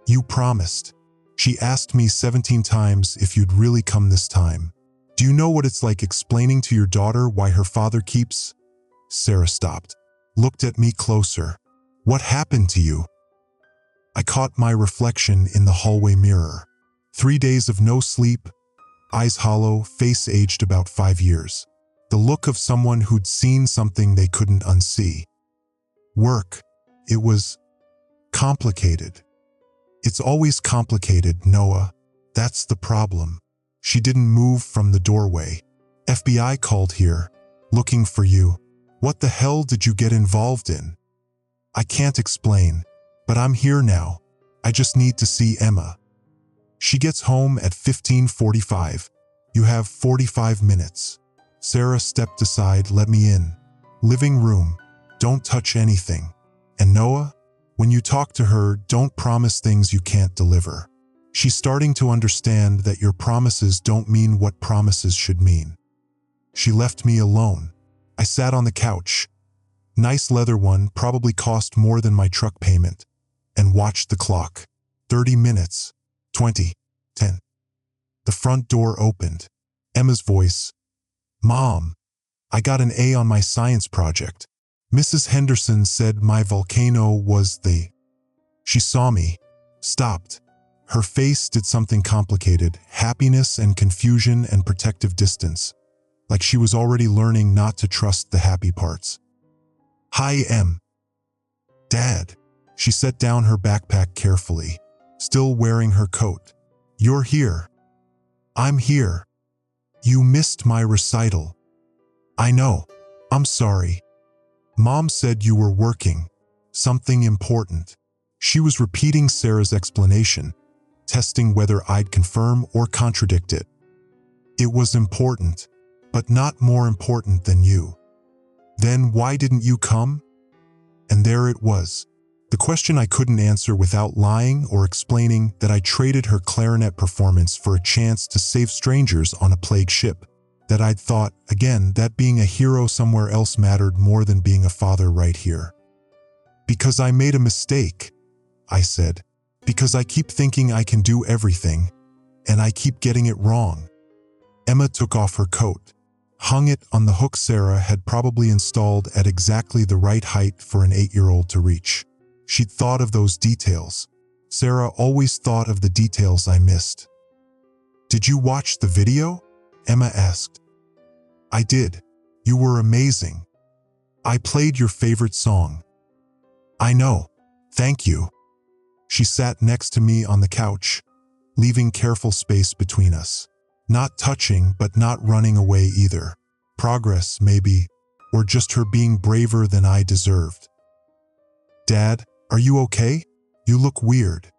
You promised. She asked me 17 times if you'd really come this time. Do you know what it's like explaining to your daughter why her father keeps? Sarah stopped, looked at me closer. What happened to you? I caught my reflection in the hallway mirror. 3 days of no sleep, eyes hollow, face aged about 5 years. The look of someone who'd seen something they couldn't unsee. Work. It was complicated. It's always complicated, Noah. That's the problem. She didn't move from the doorway. FBI called here, looking for you. What the hell did you get involved in? I can't explain, but I'm here now. I just need to see Emma. She gets home at 15:45. You have 45 minutes. Sarah stepped aside, let me in. Living room. Don't touch anything. And Noah? When you talk to her, don't promise things you can't deliver. She's starting to understand that your promises don't mean what promises should mean. She left me alone. I sat on the couch. Nice leather one, probably cost more than my truck payment. And watched the clock. 30 minutes. 20. 10. The front door opened. Emma's voice. Mom. I got an A on my science project. Mrs. Henderson said my volcano was the... She saw me, stopped. Her face did something complicated, happiness and confusion and protective distance, like she was already learning not to trust the happy parts. Hi, Em. Dad. She set down her backpack carefully, still wearing her coat. You're here. I'm here. You missed my recital. I know. I'm sorry. Mom said you were working. Something important. She was repeating Sarah's explanation, testing whether I'd confirm or contradict it. It was important, but not more important than you. Then why didn't you come? And there it was. The question I couldn't answer without lying or explaining that I traded her clarinet performance for a chance to save strangers on a plague ship. That I'd thought, again, that being a hero somewhere else mattered more than being a father right here. Because I made a mistake, I said. Because I keep thinking I can do everything, and I keep getting it wrong. Emma took off her coat, hung it on the hook Sarah had probably installed at exactly the right height for an 8-year-old to reach. She'd thought of those details. Sarah always thought of the details I missed. Did you watch the video? Emma asked. I did. You were amazing. I played your favorite song. I know. Thank you. She sat next to me on the couch, leaving careful space between us. Not touching, but not running away either. Progress, maybe, or just her being braver than I deserved. Dad, are you okay? You look weird.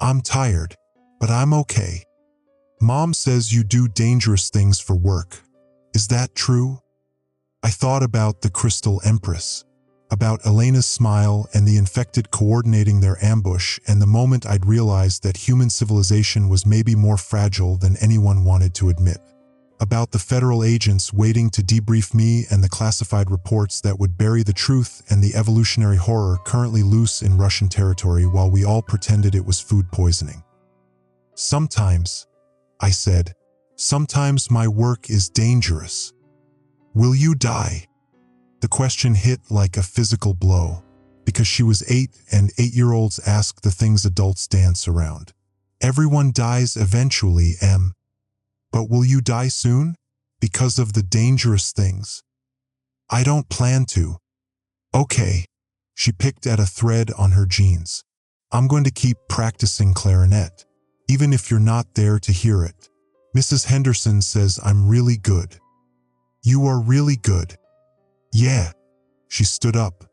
I'm tired, but I'm okay. Mom says you do dangerous things for work. Is that true? I thought about the Crystal Empress, about Elena's smile and the infected coordinating their ambush, and the moment I'd realized that human civilization was maybe more fragile than anyone wanted to admit. About the federal agents waiting to debrief me and the classified reports that would bury the truth and the evolutionary horror currently loose in Russian territory while we all pretended it was food poisoning. Sometimes, I said, sometimes my work is dangerous. Will you die? The question hit like a physical blow, because she was 8 and 8-year-olds ask the things adults dance around. Everyone dies eventually, Em. But will you die soon? Because of the dangerous things? I don't plan to. Okay. She picked at a thread on her jeans. I'm going to keep practicing clarinet, even if you're not there to hear it. Mrs. Henderson says I'm really good. You are really good. Yeah. She stood up.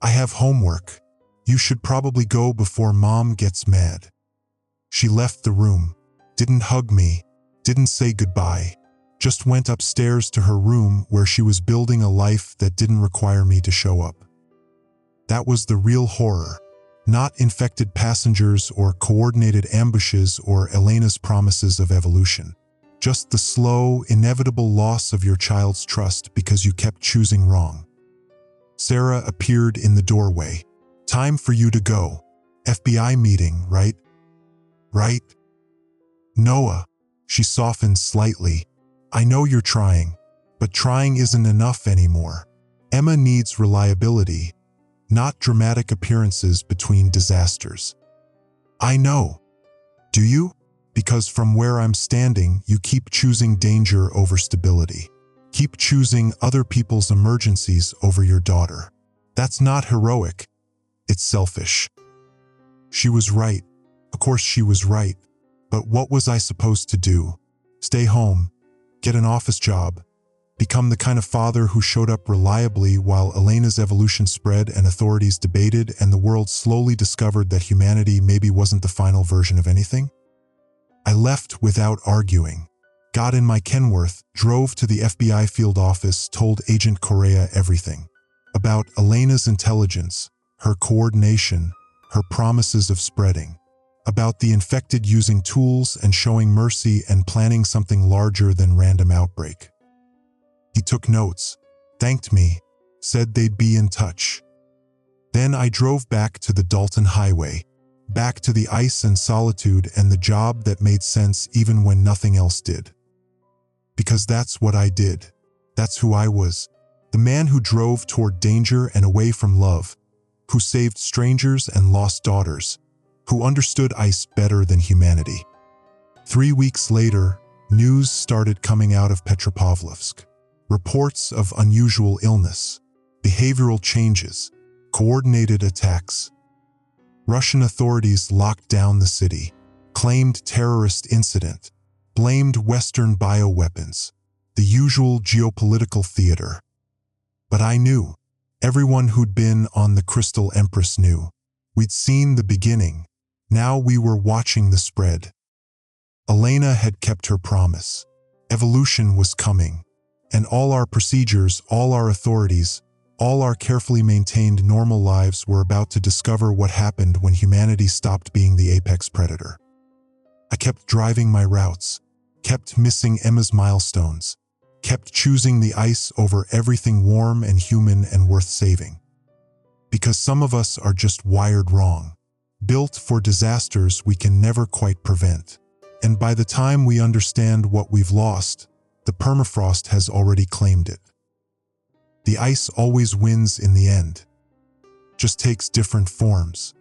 I have homework. You should probably go before Mom gets mad. She left the room, didn't hug me, didn't say goodbye, just went upstairs to her room where she was building a life that didn't require me to show up. That was the real horror, not infected passengers or coordinated ambushes or Elena's promises of evolution. Just the slow, inevitable loss of your child's trust because you kept choosing wrong. Sarah appeared in the doorway. Time for you to go. FBI meeting, right? Right? Noah. She softened slightly. I know you're trying, but trying isn't enough anymore. Emma needs reliability, not dramatic appearances between disasters. I know. Do you? Because from where I'm standing, you keep choosing danger over stability. Keep choosing other people's emergencies over your daughter. That's not heroic. It's selfish. She was right. Of course she was right. But what was I supposed to do? Stay home, get an office job, become the kind of father who showed up reliably while Elena's evolution spread and authorities debated and the world slowly discovered that humanity maybe wasn't the final version of anything? I left without arguing, got in my Kenworth, drove to the FBI field office, told Agent Correa everything. About Elena's intelligence, her coordination, her promises of spreading. About the infected using tools and showing mercy and planning something larger than random outbreak. He took notes, thanked me, said they'd be in touch. Then I drove back to the Dalton Highway, back to the ice and solitude and the job that made sense even when nothing else did. Because that's what I did. That's who I was. The man who drove toward danger and away from love, who saved strangers and lost daughters, who understood ice better than humanity. 3 weeks later, news started coming out of Petropavlovsk. Reports of unusual illness, behavioral changes, coordinated attacks. Russian authorities locked down the city, claimed terrorist incident, blamed Western bioweapons, the usual geopolitical theater. But I knew. Everyone who'd been on the Crystal Empress knew. We'd seen the beginning. Now we were watching the spread. Elena had kept her promise. Evolution was coming. And all our procedures, all our authorities, all our carefully maintained normal lives were about to discover what happened when humanity stopped being the apex predator. I kept driving my routes, kept missing Emma's milestones, kept choosing the ice over everything warm and human and worth saving. Because some of us are just wired wrong, built for disasters we can never quite prevent. And by the time we understand what we've lost, the permafrost has already claimed it. The ice always wins in the end. Just takes different forms.